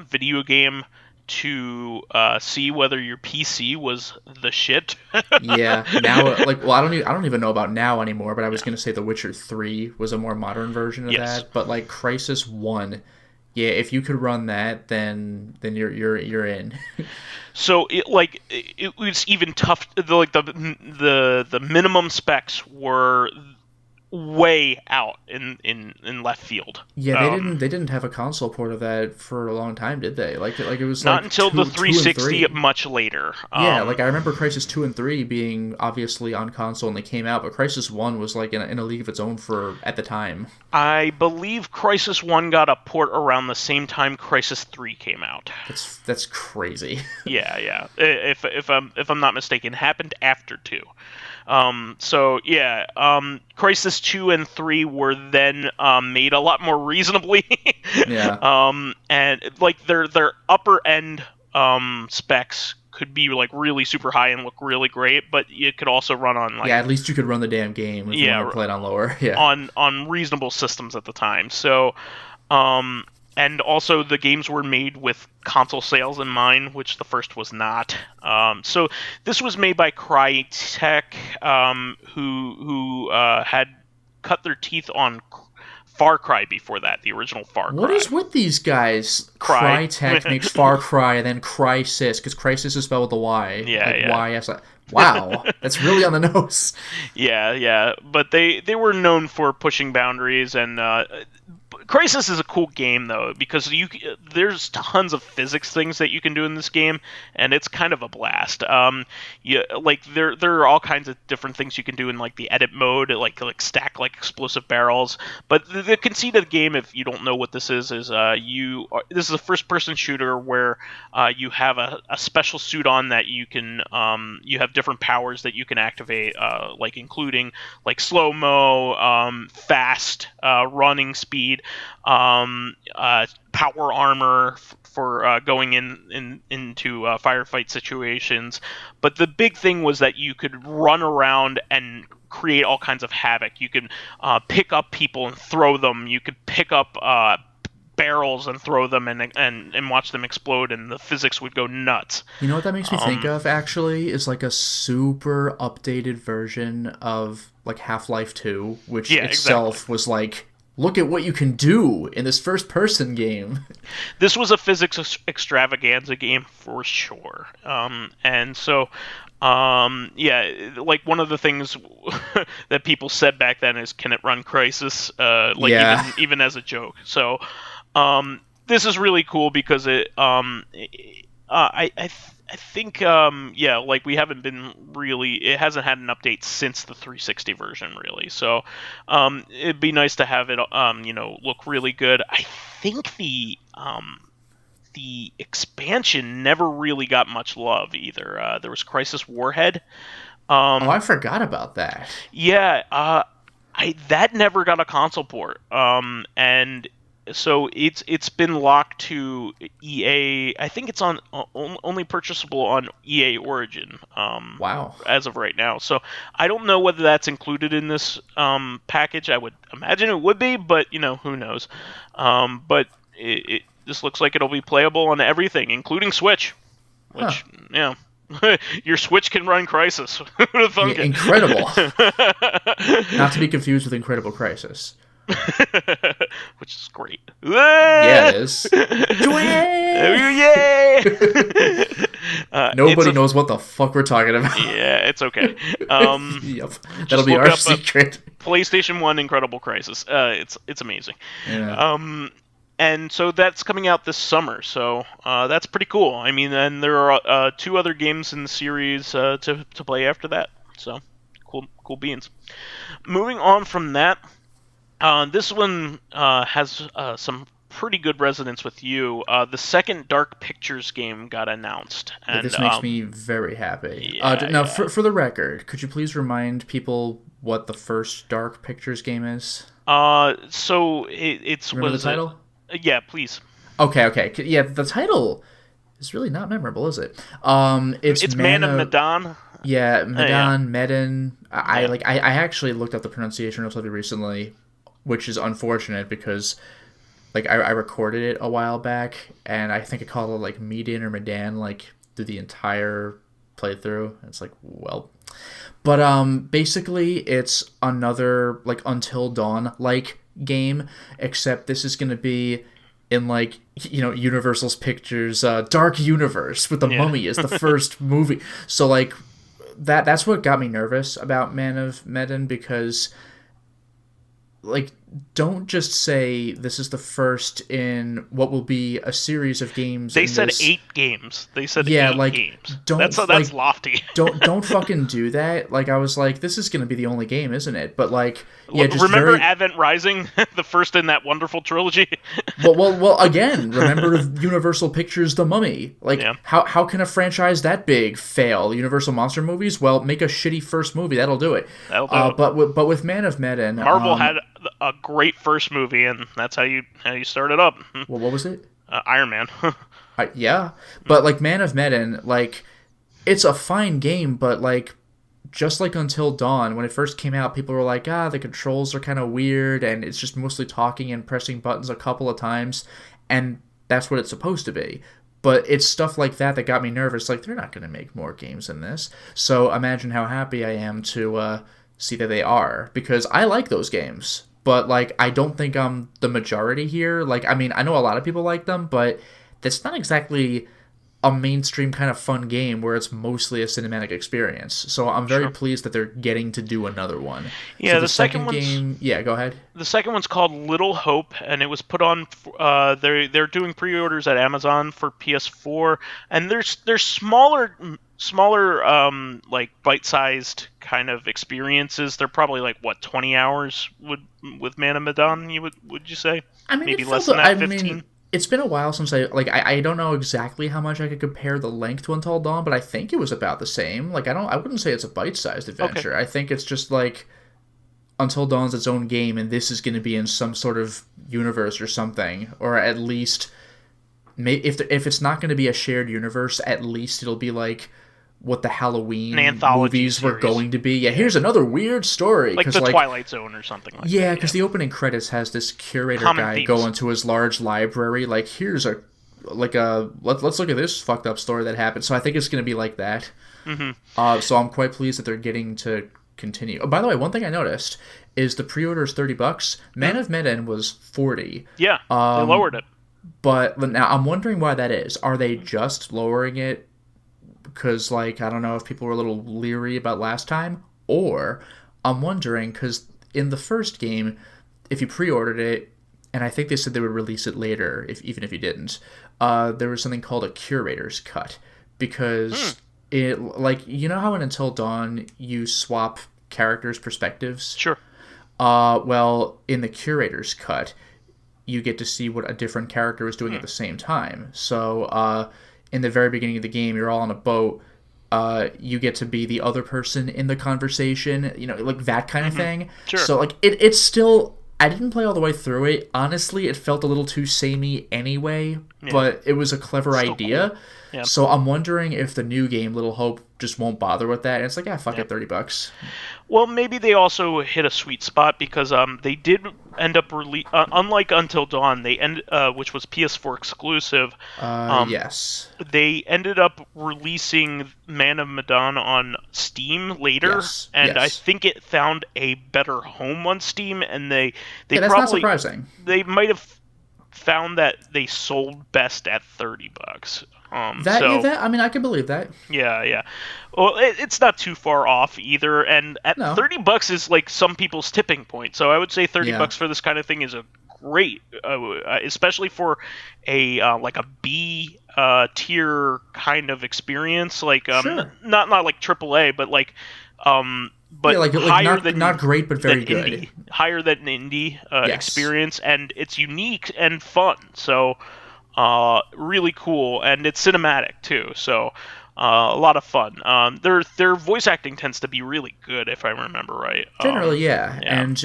video game to see whether your PC was the shit. Yeah. Now, I don't even know about now anymore. But I was gonna say The Witcher 3 was a more modern version of that. But like Crysis 1. Yeah, if you could run that, then you're in. So it was even tough. The minimum specs were way out in left field. Yeah, they didn't have a console port of that for a long time, did they? Like it was not until the 360 much later. Yeah, like I remember Crysis 2 and 3 being obviously on console when they came out, but Crysis 1 was like in a league of its own at the time. I believe Crysis 1 got a port around the same time Crysis 3 came out. That's crazy. Yeah. If I'm not mistaken, it happened after 2. Crysis 2 and 3 were then made a lot more reasonably. Yeah. And like their upper end specs could be like really super high and look really great, but it could also run on like at least you could run the damn game if you want to play it on lower. Yeah. On reasonable systems at the time. So and also the games were made with console sales in mind, which the first was not. So this was made by Crytek, who had cut their teeth on Far Cry before that, the original Far Cry. What is with these guys? Crytek makes Far Cry and then Crysis, because Crysis is spelled with a Y. Yeah. Y-S. Wow, that's really on the nose. Yeah. But they were known for pushing boundaries, and Crysis is a cool game though, because there's tons of physics things that you can do in this game, and it's kind of a blast. Like there are all kinds of different things you can do in like the edit mode, like stack like explosive barrels. But the conceit of the game, if you don't know what this is this is a first-person shooter where you have a special suit on that you can you have different powers that you can activate, like including like slow mo, fast running speed, power armor for going into firefight situations. But the big thing was that you could run around and create all kinds of havoc. You could pick up people and throw them. You could pick up barrels and throw them and watch them explode, and the physics would go nuts. You know what that makes me think of, actually, is like a super updated version of like Half-Life 2, which itself was like, look at what you can do in this first-person game. This was a physics extravaganza game for sure. And so, like one of the things that people said back then is, can it run Crysis? Even as a joke. So, this is really cool because I think, like we haven't been really, it hasn't had an update since the 360 version, really. So, it'd be nice to have it, look really good. I think the expansion never really got much love either. There was Crysis Warhead. I forgot about that. Yeah, that never got a console port. And so it's been locked to EA. I think it's on only purchasable on EA Origin. Wow. As of right now, so I don't know whether that's included in this package. I would imagine it would be, but who knows. But this looks like it'll be playable on everything, including Switch. Which your Switch can run Crysis. Incredible. Not to be confused with Incredible Crysis. Which is great. Yeah, it is. Nobody knows what the fuck we're talking about. Yeah, it's okay. Yep, that'll be our secret. PlayStation 1 Incredible Crysis. It's amazing. Yeah. And so that's coming out this summer. So that's pretty cool. I mean, and there are 2 other games in the series to play after that. So cool beans. Moving on from that. This one has some pretty good resonance with you. The second Dark Pictures game got announced. And, this makes me very happy. Yeah, For the record, could you please remind people what the first Dark Pictures game is? So it's... Remember the title? Yeah, please. Okay. Yeah, the title is really not memorable, is it? It's Man of Medan. Yeah, Medan. I actually looked up the pronunciation relatively recently, which is unfortunate because, like, I recorded it a while back, and I think I called it, like, Medan or Medan, like, through the entire playthrough. It's like, well. But, basically, it's another, like, Until Dawn-like game, except this is going to be in, like, Universal's Pictures Dark Universe with the Mummy as the first movie. So, like, that's what got me nervous about Man of Medan, because... like, don't just say this is the first in what will be a series of games. They said 8 games. They said 8 games. That's lofty. don't fucking do that. Like, I was like, this is going to be the only game, isn't it? But, like, yeah, just remember Advent Rising, the first in that wonderful trilogy? well, again, remember Universal Pictures The Mummy. Like, how can a franchise that big fail? Universal Monster movies? Well, make a shitty first movie. That'll do it. But with Man of Medan... Marvel had a great first movie, and that's how you started up. Well, what was it? Iron Man. Yeah, but like Man of Medan, like, it's a fine game, but like, just like Until Dawn, when it first came out, people were like, the controls are kind of weird, and it's just mostly talking and pressing buttons a couple of times, and that's what it's supposed to be. But it's stuff like that got me nervous. Like, they're not going to make more games than this. So imagine how happy I am to see that they are, because I like those games. But, like, I don't think I'm the majority here. Like, I mean, I know a lot of people like them, but that's not exactly a mainstream kind of fun game where it's mostly a cinematic experience. So I'm very pleased that they're getting to do another one. Yeah, so the second game. Yeah, go ahead. The second one's called Little Hope, and it was put on. They're doing pre-orders at Amazon for PS4, and there's smaller like bite-sized kind of experiences. They're probably like 20 hours with Man of Medan. Would you say? I mean, maybe less than that. 15. It's been a while since I don't know exactly how much I could compare the length to Until Dawn, but I think it was about the same. Like I wouldn't say it's a bite-sized adventure. Okay. I think it's just like Until Dawn's its own game, and this is going to be in some sort of universe or something, or at least if it's not going to be a shared universe, at least it'll be like what the Halloween movies were going to be. Yeah, here's another weird story. Like the Twilight Zone or something like that. Yeah, because the opening credits has this curator guy go into his large library, like, here's let's look at this fucked up story that happened. So I think it's going to be like that. Mm-hmm. So I'm quite pleased that they're getting to continue. Oh, by the way, one thing I noticed is the pre-order is $30. Man of Medan was $40. Yeah, they lowered it. But now I'm wondering why that is. Are they just lowering it because, like, I don't know if people were a little leery about last time, or I'm wondering because in the first game, if you pre-ordered it, and I think they said they would release it later, even if you didn't, there was something called a curator's cut, because it, like, you know how in Until Dawn you swap characters' perspectives? Sure. Well, in the curator's cut, you get to see what a different character is doing at the same time. So, in the very beginning of the game, you're all on a boat. You get to be the other person in the conversation, like that kind of thing. Sure. So, like, it's still... I didn't play all the way through it. Honestly, it felt a little too samey anyway, but it was a clever idea. Cool. Yeah. So I'm wondering if the new game, Little Hope, just won't bother with that. And it's like, fuck it, $30. Well, maybe they also hit a sweet spot because they did end up unlike Until Dawn, which was PS4 exclusive. Yes. They ended up releasing Man of Medan on Steam later, and I think it found a better home on Steam. And they that's probably not surprising. They might have found that they sold best at $30. I mean, I can believe that. Yeah. Well, it's not too far off either, and at $30 is like some people's tipping point. So I would say $30 for this kind of thing is a great, especially for a like a B tier kind of experience, like not like AAA, but like but like higher than not great, but very good. Indie, higher than an indie experience, and it's unique and fun. So. Really cool, and it's cinematic too, so a lot of fun. Their voice acting tends to be really good, if I remember right. Generally, yeah. And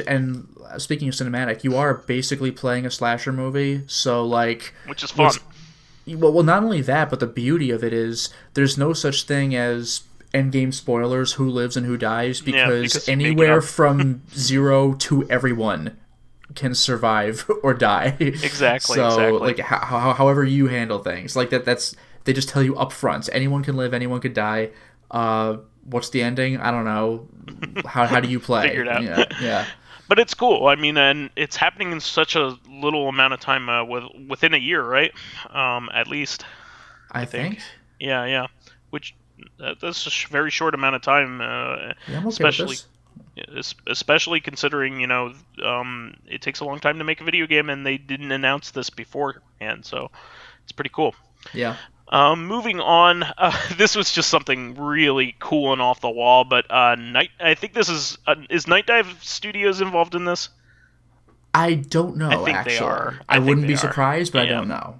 speaking of cinematic, you are basically playing a slasher movie, so like, which is fun. Well, not only that, but the beauty of it is there's no such thing as endgame spoilers, who lives and who dies, because anywhere from 0 to everyone can survive or die. Exactly. So like however you handle things, like that's they just tell you up front. Anyone can live, anyone could die. What's the ending? I don't know. How do you play? Figure it out. Yeah. But it's cool. I mean, and it's happening in such a little amount of time, within a year, right? At least. I think. Yeah. Which that's a very short amount of time. I'm okay especially. With this. Especially considering, it takes a long time to make a video game, and they didn't announce this beforehand, so it's pretty cool. Yeah. Moving on, this was just something really cool and off the wall, but I think this is Night Dive Studios involved in this? I don't know, I think actually. they are. I wouldn't be surprised, but I don't know.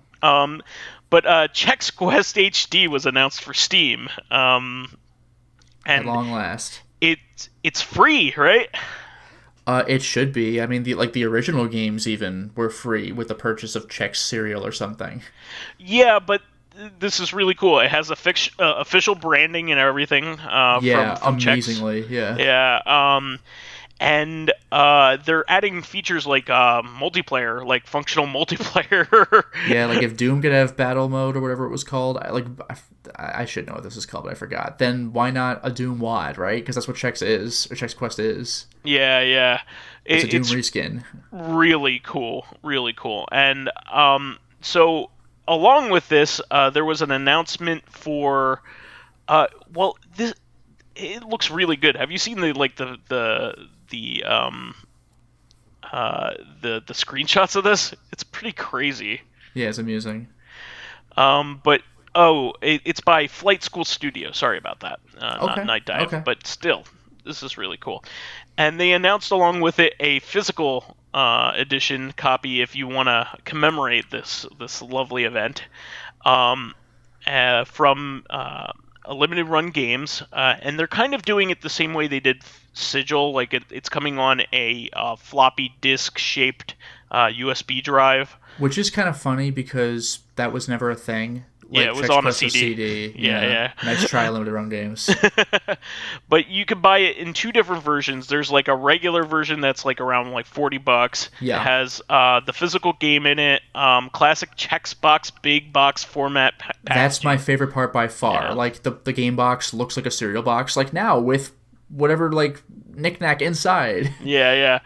But Chex Quest HD was announced for Steam. And at long last. It's free, right? It should be. I mean, the original games even were free with the purchase of Chex cereal or something. Yeah, but this is really cool. It has official branding and everything. From amazingly. Chex. Yeah. And they're adding features like multiplayer, like functional multiplayer. Yeah, like if Doom could have battle mode or whatever it was called, I should know what this is called, but I forgot. Then why not a Doom WAD, right? Because that's what Chex is, or Chex Quest is. Yeah. It's a Doom reskin. Really cool. And so along with this, there was an announcement for. This it looks really good. Have you seen the screenshots of this? It's pretty crazy. Yeah, it's amusing. But it's by Flight School Studio. Sorry about that. Not Night Dive, Okay. but still, this is really cool. And they announced along with it a physical edition copy if you want to commemorate this lovely event from a limited run games, and they're kind of doing it the same way they did Sigil. Like it's coming on a floppy disk shaped USB drive. Which is kind of funny because that was never a thing. Like, yeah, it was Chex on Quest a CD. CD. Yeah. Nice try, limited run games. But you can buy it in two different versions. There's like a regular version that's like around like $40. Yeah. It has the physical game in it, classic Chex box, big box format. That's my favorite part by far. Yeah. Like the game box looks like a cereal box. Like now with whatever like knickknack inside. Yeah.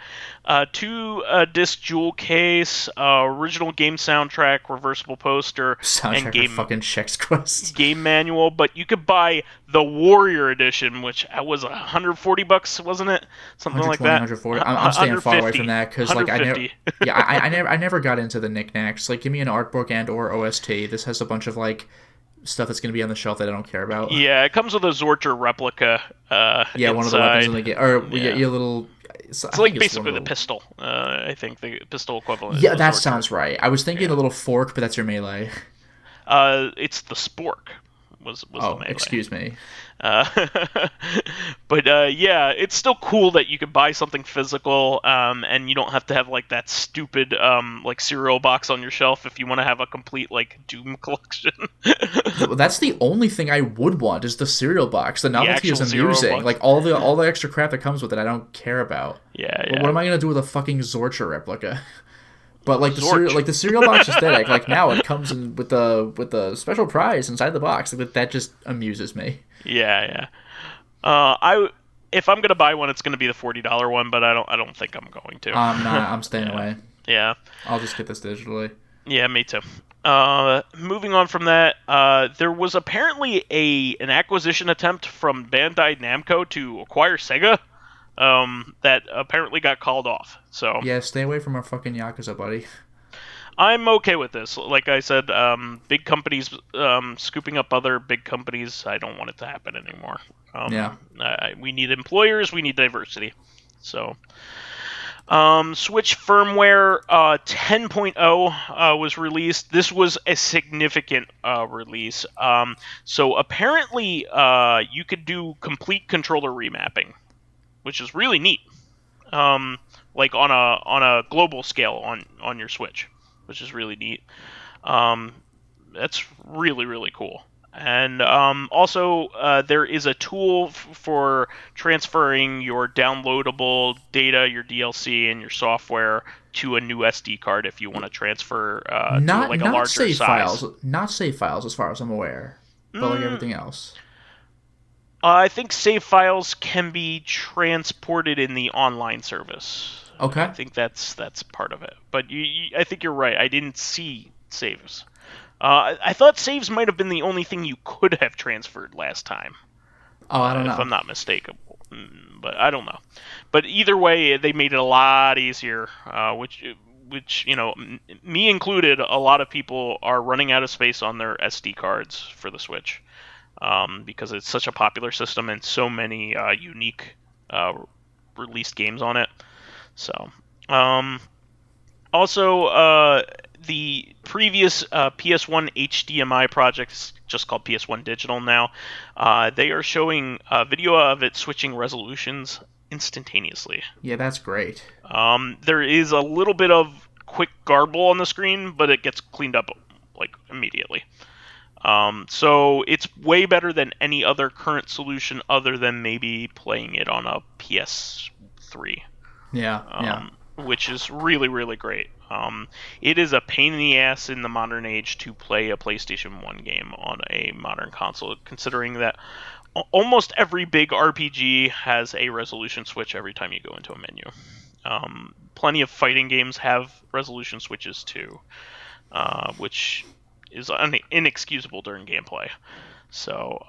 2 disc jewel case, original game soundtrack, reversible poster, Soundtrack and game fucking Chex Quest. game manual. But you could buy the Warrior Edition, which was $140, wasn't it? Something like that. 140. I'm staying far away 150. from that because like I never got into the knickknacks. Like give me an art book and or OST. This has a bunch of like stuff that's gonna be on the shelf that I don't care about. Yeah, it comes with a Zorcher replica. Yeah, one of the weapons in the game, or your little. It's like basically the pistol. I think the pistol equivalent. Yeah, that sounds right. I was thinking the little fork, but that's your melee. It's the spork. Was the melee. Excuse me. But yeah, it's still cool that you could buy something physical, and you don't have to have like that stupid like cereal box on your shelf if you want to have a complete like Doom collection. That's the only thing I would want is the cereal box. The novelty is amusing. Like all the extra crap that comes with it, I don't care about. Yeah. But what am I gonna do with a fucking Zorcher replica? But like the cereal box aesthetic, like now it comes in with the special prize inside the box. Like, that just amuses me. Yeah. If I'm gonna buy one, it's gonna be the $40 one, but I don't think I'm going to. I'm staying away. Yeah. I'll just get this digitally. Yeah, me too. Moving on from that, there was apparently an acquisition attempt from Bandai Namco to acquire Sega. That apparently got called off. So yeah, stay away from our fucking Yakuza, buddy. I'm okay with this. Like I said, big companies scooping up other big companies. I don't want it to happen anymore. We need employers. We need diversity. So, Switch firmware 10.0 was released. This was a significant release. So apparently, you could do complete controller remapping, which is really neat. Like on a global scale on your Switch, which is really neat. That's really, really cool. And also, there is a tool for transferring your downloadable data, your DLC, and your software to a new SD card if you want to transfer to like a larger save size. Not save files, as far as I'm aware, but like everything else. I think save files can be transported in the online service. Okay. I think that's part of it. But I think you're right. I didn't see saves. I thought saves might have been the only thing you could have transferred last time. Oh, I don't know. If I'm not mistaken. But I don't know. But either way, they made it a lot easier, which me included, a lot of people are running out of space on their SD cards for the Switch. Because it's such a popular system and so many unique released games on it. So, also, the previous PS1 HDMI project, just called PS1 Digital now, they are showing a video of it switching resolutions instantaneously. Yeah, that's great. There is a little bit of quick garble on the screen, but it gets cleaned up like immediately. So it's way better than any other current solution other than maybe playing it on a PS3. Yeah. Which is really, really great. It is a pain in the ass in the modern age to play a PlayStation 1 game on a modern console, considering that almost every big RPG has a resolution switch every time you go into a menu. Plenty of fighting games have resolution switches too, which is inexcusable during gameplay. So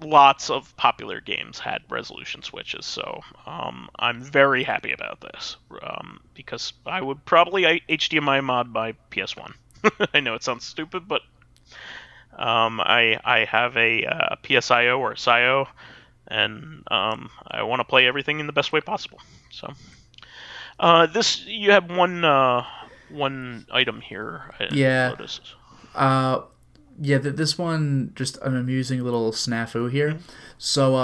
lots of popular games had resolution switches. So I'm very happy about this because I would probably HDMI mod my PS1. I know it sounds stupid, but I have a PSIO or a SIO, and I want to play everything in the best way possible. So this you have one item here. Yeah. Lotus. Yeah, this one, just an amusing little snafu here. Mm-hmm. So,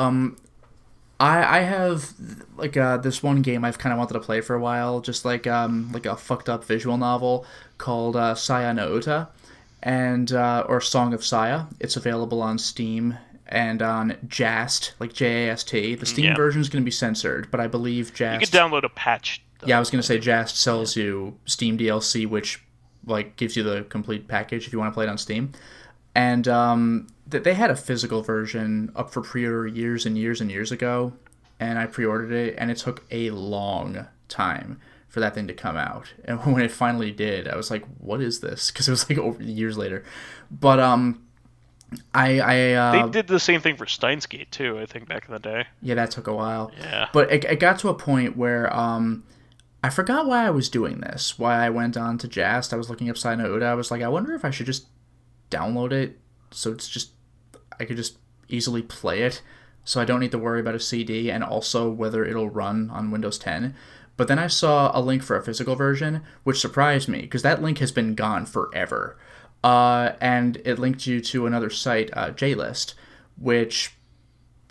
I have, like, this one game I've kind of wanted to play for a while, just like a fucked up visual novel called Saya no Uta, and, or Song of Saya. It's available on Steam and on Jast, like J-A-S-T. The Steam version is going to be censored, but I believe Jast... You could download a patch, though. Yeah, I was going to say Jast sells you Steam DLC, which, like, gives you the complete package if you want to play it on Steam. And they had a physical version up for pre-order years and years and years ago, and I pre-ordered it, and it took a long time for that thing to come out. And when it finally did, I was like, what is this? Because it was like over years later. But they did the same thing for Steins Gate, too, I think, back in the day. Yeah, that took a while. Yeah. But it got to a point where I forgot why I was doing this, why I went on to Jast. I was looking up Saya no Uta. I was like, I wonder if I should just download it so I could just easily play it, so I don't need to worry about a CD, and also whether it'll run on Windows 10. But then I saw a link for a physical version, which surprised me, because that link has been gone forever. And it linked you to another site, JList, which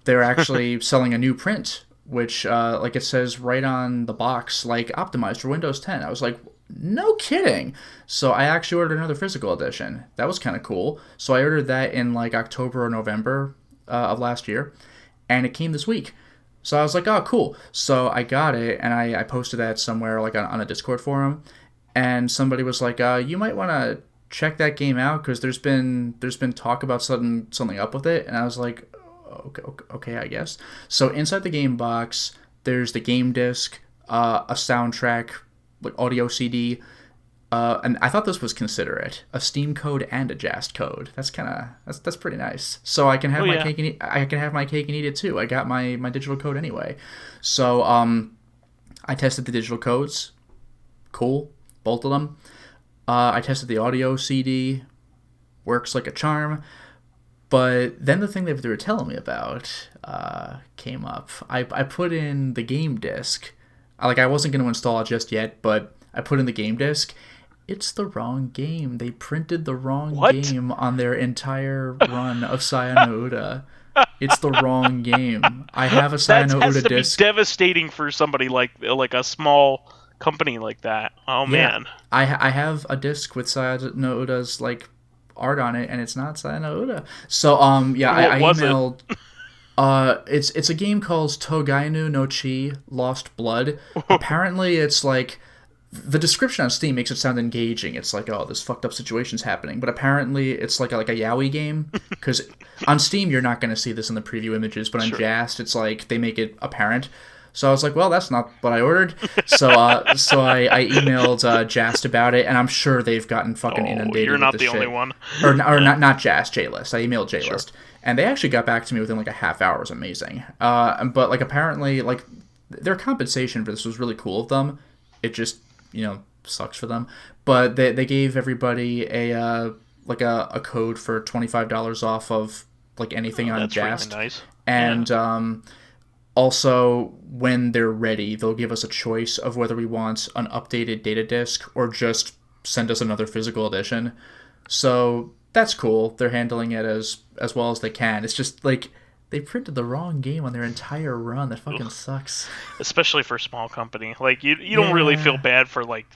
they're actually selling a new print, which, like it says right on the box, like, optimized for Windows 10. I was like, no kidding. So I actually ordered another physical edition. That was kind of cool. So I ordered that in, like, October or November of last year, and it came this week. So I was like, oh, cool. So I got it, and I posted that somewhere, like, on a Discord forum, and somebody was like, you might want to check that game out, because there's been talk about something up with it. And I was like, okay, I guess. So inside the game box, there's the game disc, a soundtrack, like audio CD, and I thought this was considerate, a Steam code and a Jast code. That's pretty nice. So I can have cake and I can have my cake and eat it too. I got my digital code anyway. So I tested the digital codes. Cool, both of them. I tested the audio CD. Works like a charm. But then the thing that they were telling me about came up. I put in the game disc. I wasn't going to install it just yet, but I put in the game disc. It's the wrong game. They printed the wrong game on their entire run of Saya no Uta. It's the wrong game. I have a Saya no Uta disc. That has to be devastating for somebody like a small company like that. Oh, man. I have a disc with Saya no Uta's, like, art on it, and it's not Saya no Uta. So, I emailed... It's a game called Togainu no Chi, Lost Blood. Apparently, it's like... The description on Steam makes it sound engaging. It's like, oh, this fucked up situation's happening. But apparently, it's like a yaoi game. Because on Steam, you're not going to see this in the preview images. But on Jast, it's like, they make it apparent. So I was like, well, that's not what I ordered. So I emailed Jast about it, and I'm sure they've gotten fucking inundated you're not with this the only shit. one. Or not Jast, JList. I emailed JList. Sure. And they actually got back to me within like a half hour. It was amazing. But like apparently, like, their compensation for this was really cool of them. It just, sucks for them. But they gave everybody a code for $25 off of like anything on Jast. Really nice. And also, when they're ready, they'll give us a choice of whether we want an updated data disk or just send us another physical edition. So that's cool. They're handling it as well as they can. It's just like they printed the wrong game on their entire run. That fucking sucks. Especially for a small company. Like you don't really feel bad for like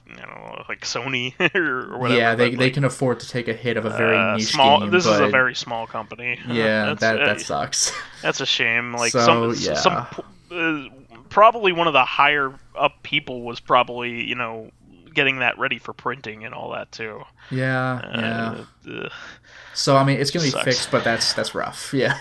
Sony or whatever. Yeah, they can afford to take a hit of a very niche game. This is a very small company. Yeah, that sucks. That's a shame. Like so, probably one of the higher up people was probably getting that ready for printing and all that too. Yeah. So I mean, it's gonna be fixed, but that's rough. Yeah.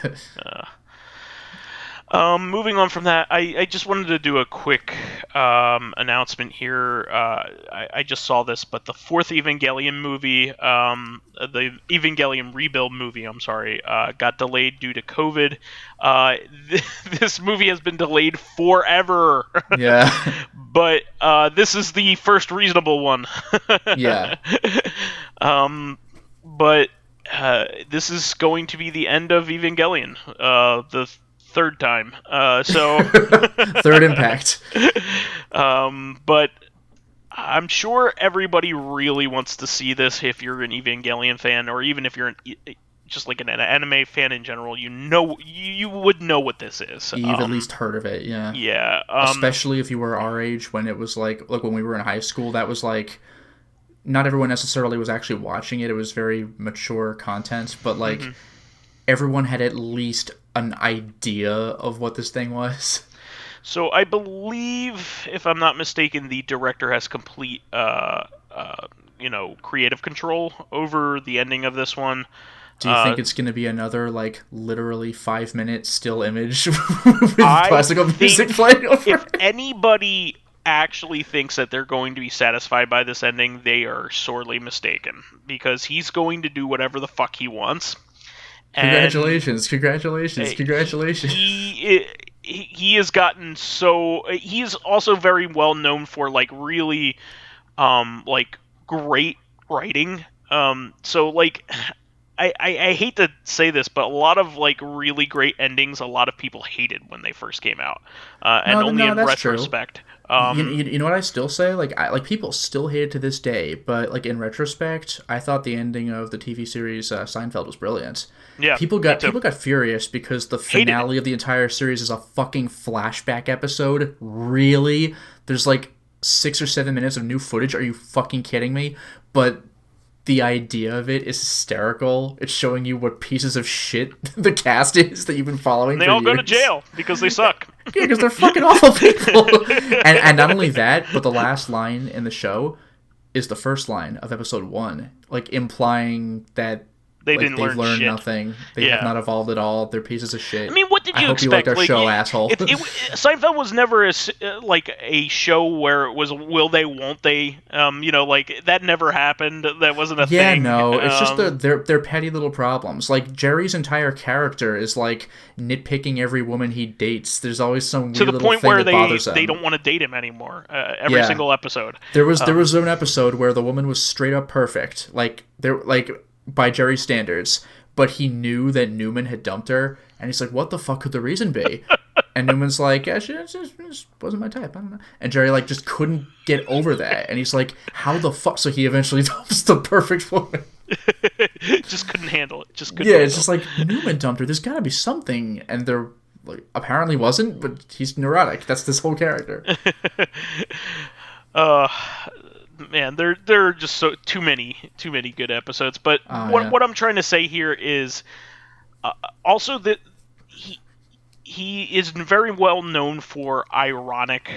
Moving on from that, I just wanted to do a quick announcement here. I just saw this, but the fourth Evangelion movie, the Evangelion Rebuild movie, I'm sorry, got delayed due to COVID. This movie has been delayed forever. Yeah. But this is the first reasonable one. Yeah. But this is going to be the end of Evangelion. The third time. Third impact. But I'm sure everybody really wants to see this. If you're an Evangelion fan, or even if you're just like an anime fan in general, you would know what this is. You've at least heard of it, yeah. Yeah. Especially if you were our age, when it was like when we were in high school, that was like, not everyone necessarily was actually watching it. It was very mature content, but like everyone had at least an idea of what this thing was. So I believe, if I'm not mistaken, the director has complete, creative control over the ending of this one. Do you think it's going to be another, like, literally 5-minute still image with classical music playing over if anybody actually thinks that they're going to be satisfied by this ending, they are sorely mistaken, because he's going to do whatever the fuck he wants. Congratulations. He has gotten so... He's also very well known for, like, really, great writing. So, like... I hate to say this, but a lot of, like, really great endings, a lot of people hated when they first came out. In retrospect... you know what I still say? Like, people still hate it to this day, but, like, in retrospect, I thought the ending of the TV series Seinfeld was brilliant. Yeah, people got furious because the finale of the entire series is a fucking flashback episode. Really? There's like 6 or 7 minutes of new footage. Are you fucking kidding me? But the idea of it is hysterical. It's showing you what pieces of shit the cast is that you've been following. They all go to jail because they suck. Yeah, because they're fucking awful people. and not only that, but the last line in the show is the first line of episode 1, like implying that they've learned shit. Nothing. They have not evolved at all. They're pieces of shit. I mean, what did you expect? I hope you liked our show, asshole. Seinfeld was never a show where it was will they, won't they? That never happened. That wasn't a thing. Yeah, no. It's just their petty little problems. Like, Jerry's entire character is, like, nitpicking every woman he dates. There's always some weird little thing that bothers him. To the point where they don't want to date him anymore. Every single episode. There was an episode where the woman was straight up perfect. By Jerry's standards, but he knew that Newman had dumped her, and he's like, what the fuck could the reason be? And Newman's like, yeah, she just wasn't my type, I don't know. And Jerry, like, just couldn't get over that, and he's like, how the fuck? So he eventually dumps the perfect woman. Just couldn't handle it. It's just like, Newman dumped her, there's gotta be something, and there apparently wasn't, but he's neurotic. That's this whole character. Man, there are just too many good episodes. But what I'm trying to say here is also that he is very well known for ironic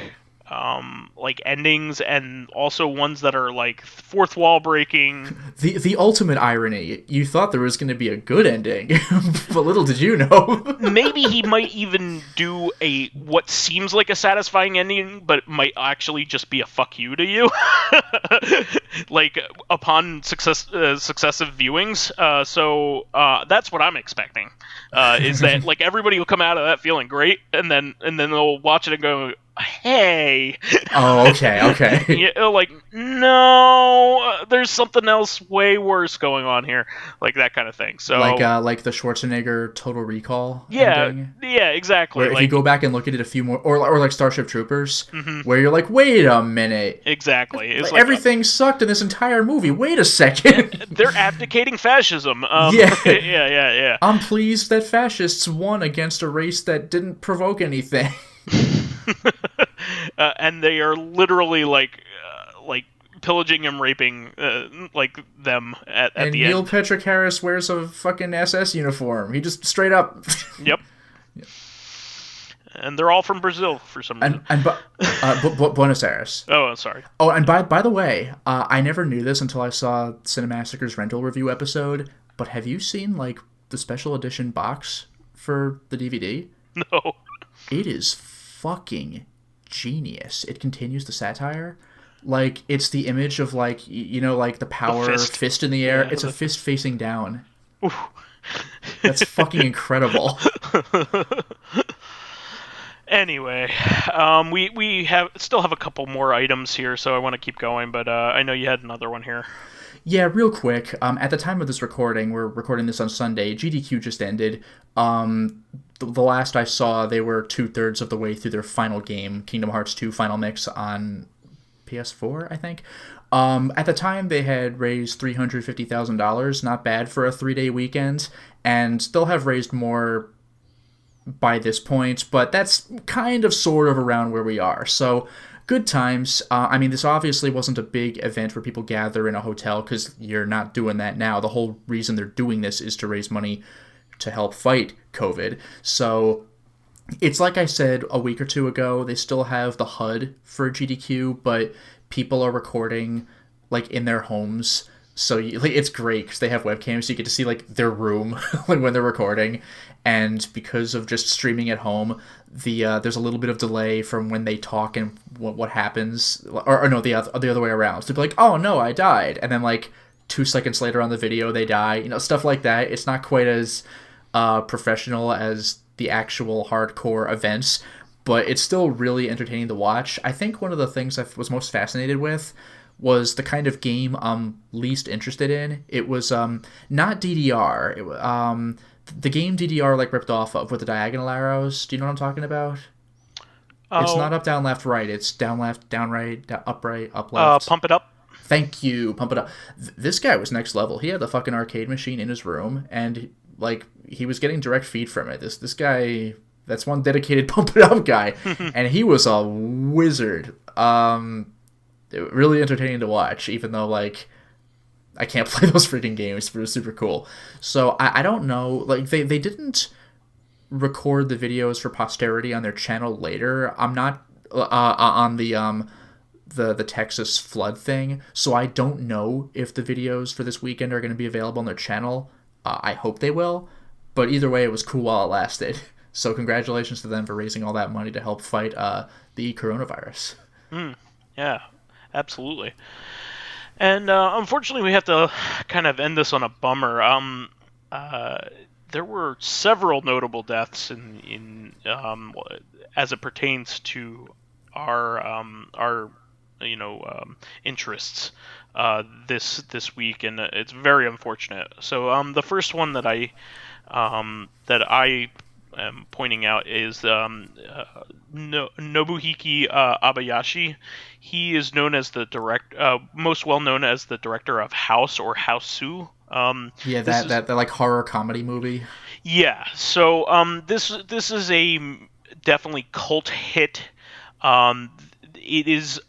endings, and also ones that are like fourth wall breaking. The ultimate irony. You thought there was going to be a good ending, but little did you know. Maybe he might even do what seems like a satisfying ending, but it might actually just be a fuck you to you. Like, upon successive viewings. So that's what I'm expecting. Is that, like, everybody will come out of that feeling great, and then they'll watch it and go, hey. Oh, okay. Like, no, there's something else way worse going on here, like that kind of thing. So like the Schwarzenegger Total Recall. Ending, exactly. Where if you go back and look at it a few more, or like Starship Troopers, where you're like, wait a minute, exactly. It's everything sucked in this entire movie. Wait a second. They're abdicating fascism. Yeah. I'm pleased that fascists won against a race that didn't provoke anything. And they are literally like pillaging and raping them at the end. And Neil Patrick Harris wears a fucking SS uniform. He just straight up. Yep. And they're all from Brazil for some reason. Buenos Aires. Oh, sorry. Oh, and by the way, I never knew this until I saw Cinemassacre's rental review episode. But have you seen, like, the special edition box for the DVD? No. It is fucking genius. It continues the satire. Like, it's the image of, like, like the power fist in the air. Yeah, it's a fist facing down. Oof. That's fucking incredible. Anyway, we still have a couple more items here, so I want to keep going, but I know you had another one here. Yeah, real quick. At the time of this recording, we're recording this on Sunday. GDQ just ended. The last I saw, they were 2/3 of the way through their final game, Kingdom Hearts 2 Final Mix on PS4, I think. At the time, they had raised $350,000. Not bad for a 3-day weekend, and they'll have raised more by this point, but that's kind of sort of around where we are. So, good times. I mean, this obviously wasn't a big event where people gather in a hotel, because you're not doing that now. The whole reason they're doing this is to raise money to help fight COVID. So, it's like I said a week or two ago, they still have the HUD for GDQ, but people are recording, like, in their homes. So it's great because they have webcams, so you get to see, like, their room when they're recording. And because of just streaming at home, there's a little bit of delay from when they talk and what happens. Or no, the other way around. So they'll be like, oh, no, I died. And then, like, 2 seconds later on the video, they die. Stuff like that. It's not quite as professional as the actual hardcore events, but it's still really entertaining to watch. I think one of the things I was most fascinated with was the kind of game I'm least interested in. It was not DDR. The game DDR, like, ripped off of with the diagonal arrows. Do you know what I'm talking about? Oh. It's not up, down, left, right. It's down, left, down, right, up, left. Pump It Up. Thank you. Pump It Up. This guy was next level. He had the fucking arcade machine in his room, and, like, he was getting direct feed from it. This guy, that's one dedicated Pump It Up guy, and he was a wizard. Really entertaining to watch, even though, like, I can't play those freaking games, but it was super cool. So I don't know, like, they didn't record the videos for posterity on their channel later. I'm not on the Texas flood thing, so I don't know if the videos for this weekend are going to be available on their channel. I hope they will, but either way, it was cool while it lasted. So congratulations to them for raising all that money to help fight the coronavirus. Yeah, absolutely. And unfortunately, we have to kind of end this on a bummer. There were several notable deaths in as it pertains to our interests this week, and it's very unfortunate. So the first one that I am pointing out is Nobuhiki Abayashi. He is known as most well known as the director of House or Houseu. That like horror comedy movie. Yeah. So this is a definitely cult hit. It is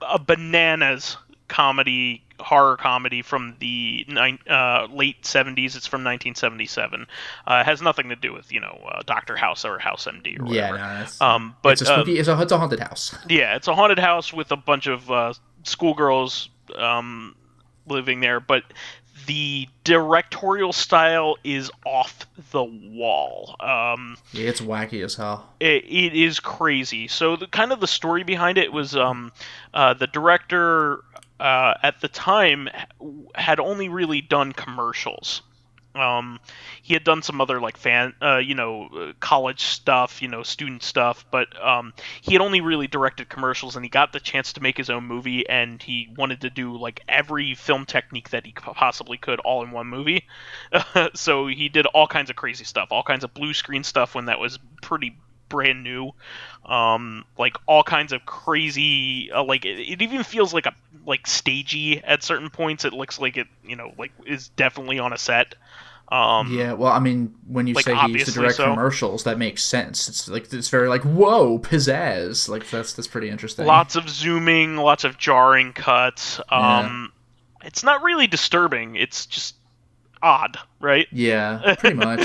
a bananas horror comedy from the late 70s. It's from 1977. It has nothing to do with Dr. House or House MD or whatever. Yeah, no, but it's a spooky. It's a haunted house. Yeah, it's a haunted house with a bunch of schoolgirls living there, but the directorial style is off the wall. It's wacky as hell. It is crazy. So the story behind it was the director at the time had only really done commercials. He had done some other like college stuff, student stuff, but he had only really directed commercials, and he got the chance to make his own movie, and he wanted to do like every film technique that he possibly could all in one movie. So he did all kinds of crazy stuff, all kinds of blue screen stuff when that was pretty brand new, like all kinds of crazy, like it even feels like stagey at certain points. It looks like it, is definitely on a set. Yeah, well, I mean, when you say he used to direct commercials, that makes sense. It's very like, whoa, pizzazz. Like that's pretty interesting. Lots of zooming, lots of jarring cuts. It's not really disturbing. It's just odd, right? Yeah, pretty much.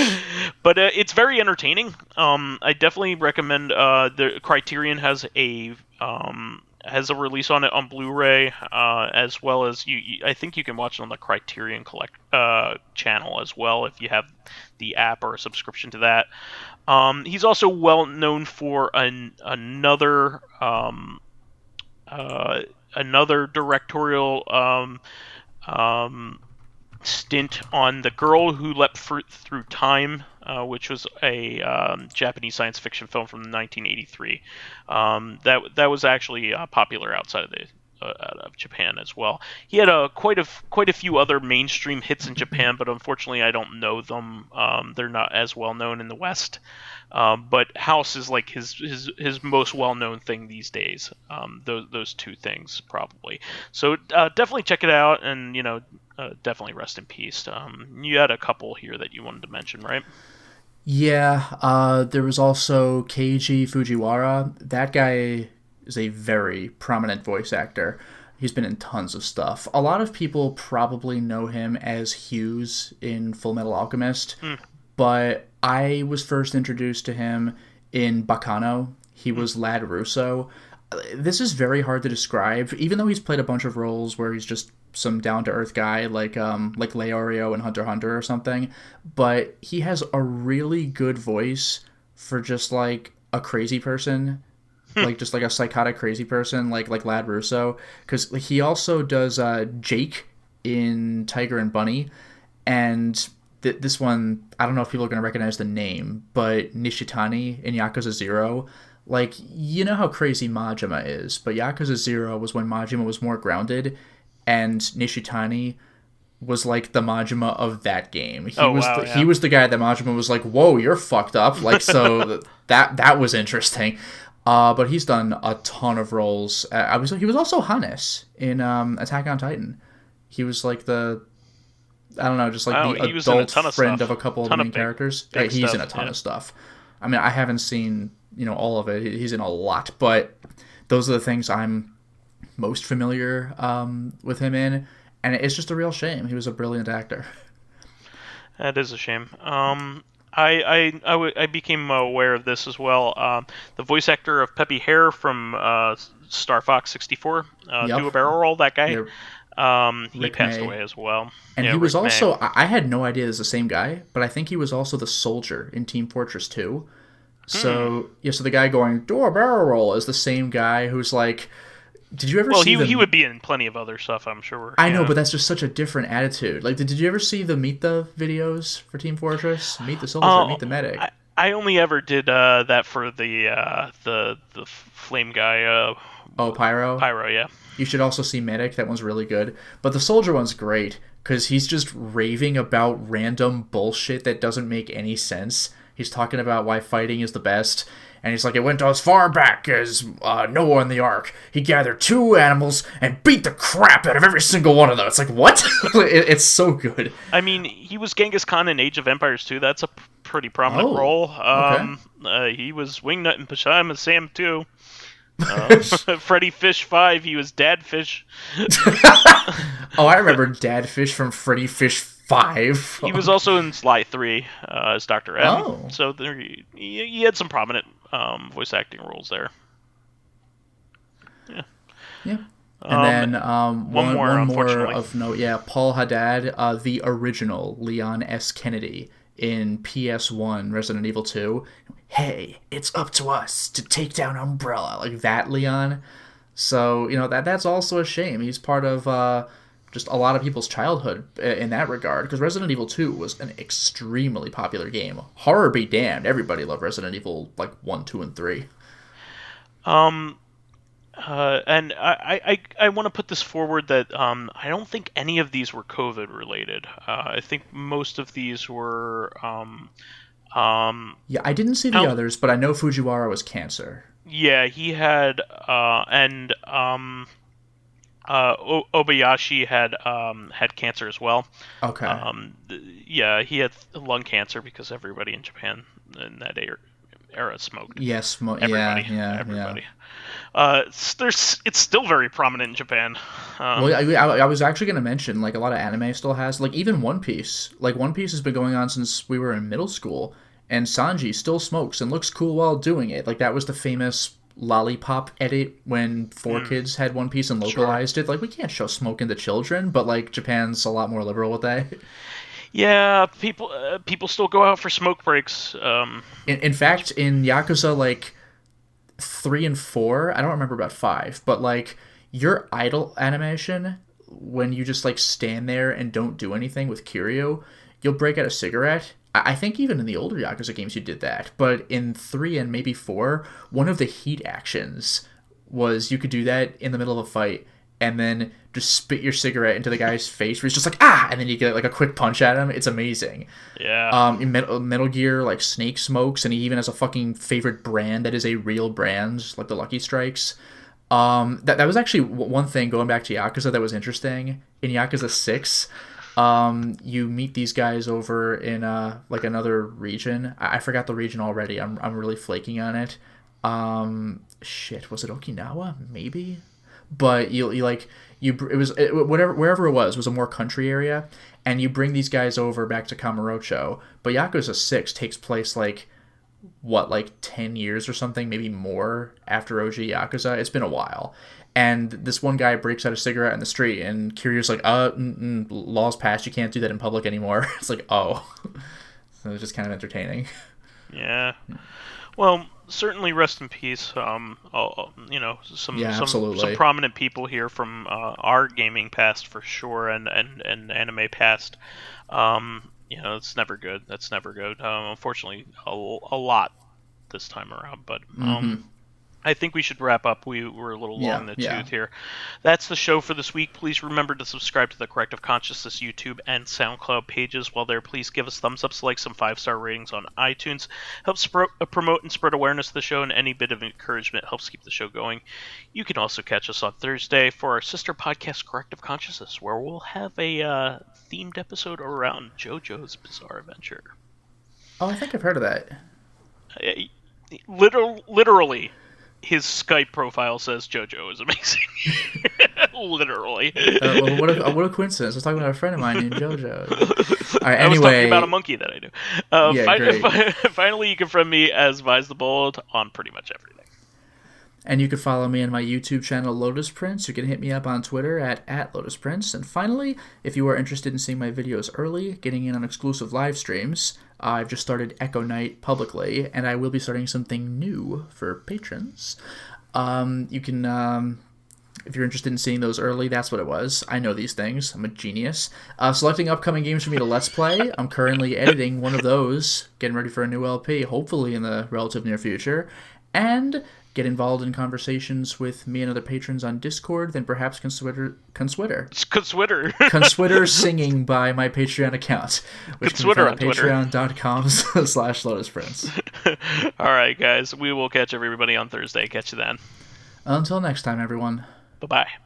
But it's very entertaining. I definitely recommend. The Criterion has a has a release on it on Blu-ray, as well as I think you can watch it on the Criterion channel as well if you have the app or a subscription to that. He's also well known for another directorial stint on The Girl Who Leapt Through Time, which was a Japanese science fiction film from 1983. That was actually popular outside of Japan as well. He had quite a few other mainstream hits in Japan, but unfortunately I don't know them. They're not as well known in the West. But House is like his most well known thing these days. Those two things probably. So definitely check it out, and definitely rest in peace. You had a couple here that you wanted to mention, right? Yeah, there was also Keiji Fujiwara. That guy is a very prominent voice actor. He's been in tons of stuff. A lot of people probably know him as Hughes in Full Metal Alchemist, but I was first introduced to him in Bacano. He was Lad Russo. This is very hard to describe, even though he's played a bunch of roles where he's just some down-to-earth guy like Leorio in Hunter x Hunter or something, but he has a really good voice for just like a crazy person, like just like a psychotic crazy person like Lad Russo, because he also does Jake in Tiger and Bunny, and this one, I don't know if people are going to recognize the name, but Nishitani in Yakuza 0. Like, you know how crazy Majima is, but Yakuza 0 was when Majima was more grounded, and Nishitani was like the Majima of that game. He was the guy that Majima was like, whoa, you're fucked up. Like, so that was interesting. But he's done a ton of roles. He was also Hannes in Attack on Titan. He was like the adult friend of a couple of the main characters. He's in a ton of stuff. I mean, I haven't seen all of it. He's in a lot, but those are the things I'm most familiar with him in, and it's just a real shame. He was a brilliant actor. That is a shame. I became aware of this as well. The voice actor of Peppy Hare from Star Fox 64, do a barrel roll, that guy. He passed away as well. And he was also, I had no idea this was the same guy, but I think he was also the soldier in Team Fortress 2. So, so the guy going, do a barrel roll is the same guy who's like, did you ever see he would be in plenty of other stuff, I'm sure. I know, but that's just such a different attitude. Like, did you ever see the Meet the videos for Team Fortress? Meet the soldier, Meet the medic. I only ever did that for the flame guy. Pyro? Pyro, yeah. You should also see Medic. That one's really good. But the soldier one's great, because he's just raving about random bullshit that doesn't make any sense. He's talking about why fighting is the best, and he's like, it went as far back as Noah in the Ark. He gathered 2 animals and beat the crap out of every single one of them. It's like, what? It's so good. I mean, he was Genghis Khan in Age of Empires 2. That's a pretty prominent role. Okay. He was Wingnut in Pajama Sam 2. Freddy Fish 5, he was Dad Fish. I remember Dad Fish from Freddy Fish 5. He was also in Sly 3 as Dr. M. So he had some prominent voice acting roles there. Yeah. And then one more of note. Paul Haddad, the original Leon S. Kennedy in PS1 Resident Evil 2. Hey, it's up to us to take down Umbrella. Like that Leon. So, that's also a shame. He's part of just a lot of people's childhood in that regard, because Resident Evil 2 was an extremely popular game. Horror be damned. Everybody loved Resident Evil 1, 2, and 3. And I want to put this forward that I don't think any of these were COVID related. I think most of these were. I didn't see the others, but I know Fujiwara was cancer. Yeah, he had, and Obayashi had cancer as well. Okay. He had lung cancer because everybody in Japan in that era smoked. Yes, everybody. Yeah. It's still very prominent in Japan. I was actually going to mention, a lot of anime still has, even One Piece. One Piece has been going on since we were in middle school, and Sanji still smokes and looks cool while doing it. That was the famous lollipop edit when 4Kids had One Piece and localized it. Like, we can't show smoking to children, but like Japan's a lot more liberal with that. Yeah, people still go out for smoke breaks. In fact, in Yakuza like 3 and 4, I don't remember about 5, but like your idle animation when you just like stand there and don't do anything with Kiryu, you'll break out a cigarette. I think even in the older Yakuza games you did that, but in 3 and maybe 4, one of the heat actions was you could do that in the middle of a fight and then just spit your cigarette into the guy's face where he's just like, ah, and then you get like a quick punch at him. It's amazing. Yeah. In Metal Gear, like Snake smokes, and he even has a fucking favorite brand that is a real brand, like the Lucky Strikes. That was actually one thing, going back to Yakuza, that was interesting. In Yakuza 6, you meet these guys over in like another region. I forgot the region already. I'm really flaking on it. Was it Okinawa? Maybe. But wherever it was a more country area, and you bring these guys over back to Kamurocho. But Yakuza 6 takes place like 10 years or something, maybe more, after OG Yakuza. It's been a while. And this one guy breaks out a cigarette in the street, and Kiryu's like, law's passed, you can't do that in public anymore. It's like, oh. So it's just kind of entertaining. Yeah. Well, certainly rest in peace. Some prominent people here from our gaming past for sure, and anime past. It's never good. That's never good. Unfortunately, a lot this time around, but I think we should wrap up. We were a little long in the tooth here. That's the show for this week. Please remember to subscribe to the Corrective Consciousness YouTube and SoundCloud pages. While there, please give us thumbs ups, like some 5-star ratings on iTunes. Helps promote and spread awareness of the show, and any bit of encouragement helps keep the show going. You can also catch us on Thursday for our sister podcast, Corrective Consciousness, where we'll have a themed episode around JoJo's Bizarre Adventure. Oh, I think I've heard of that. Literally. His Skype profile says JoJo is amazing. Literally. What a coincidence. I was talking about a friend of mine named JoJo. All right, I was talking about a monkey that I do. Great. Finally, you can friend me as vysethebold on pretty much everything. And you can follow me on my YouTube channel, Lotus Prince. You can hit me up on Twitter at Lotus Prince. And finally, if you are interested in seeing my videos early, getting in on exclusive live streams, I've just started Echo Night publicly, and I will be starting something new for patrons. You can, if you're interested in seeing those early, that's what it was. I know these things. I'm a genius. Selecting upcoming games for me to Let's Play. I'm currently editing one of those, getting ready for a new LP, hopefully in the relative near future. And get involved in conversations with me and other patrons on Discord, then perhaps consider singing by my Patreon account, which can be found at patreon.com/LotusPrince. All right, guys. We will catch everybody on Thursday. Catch you then. Until next time, everyone. Bye-bye.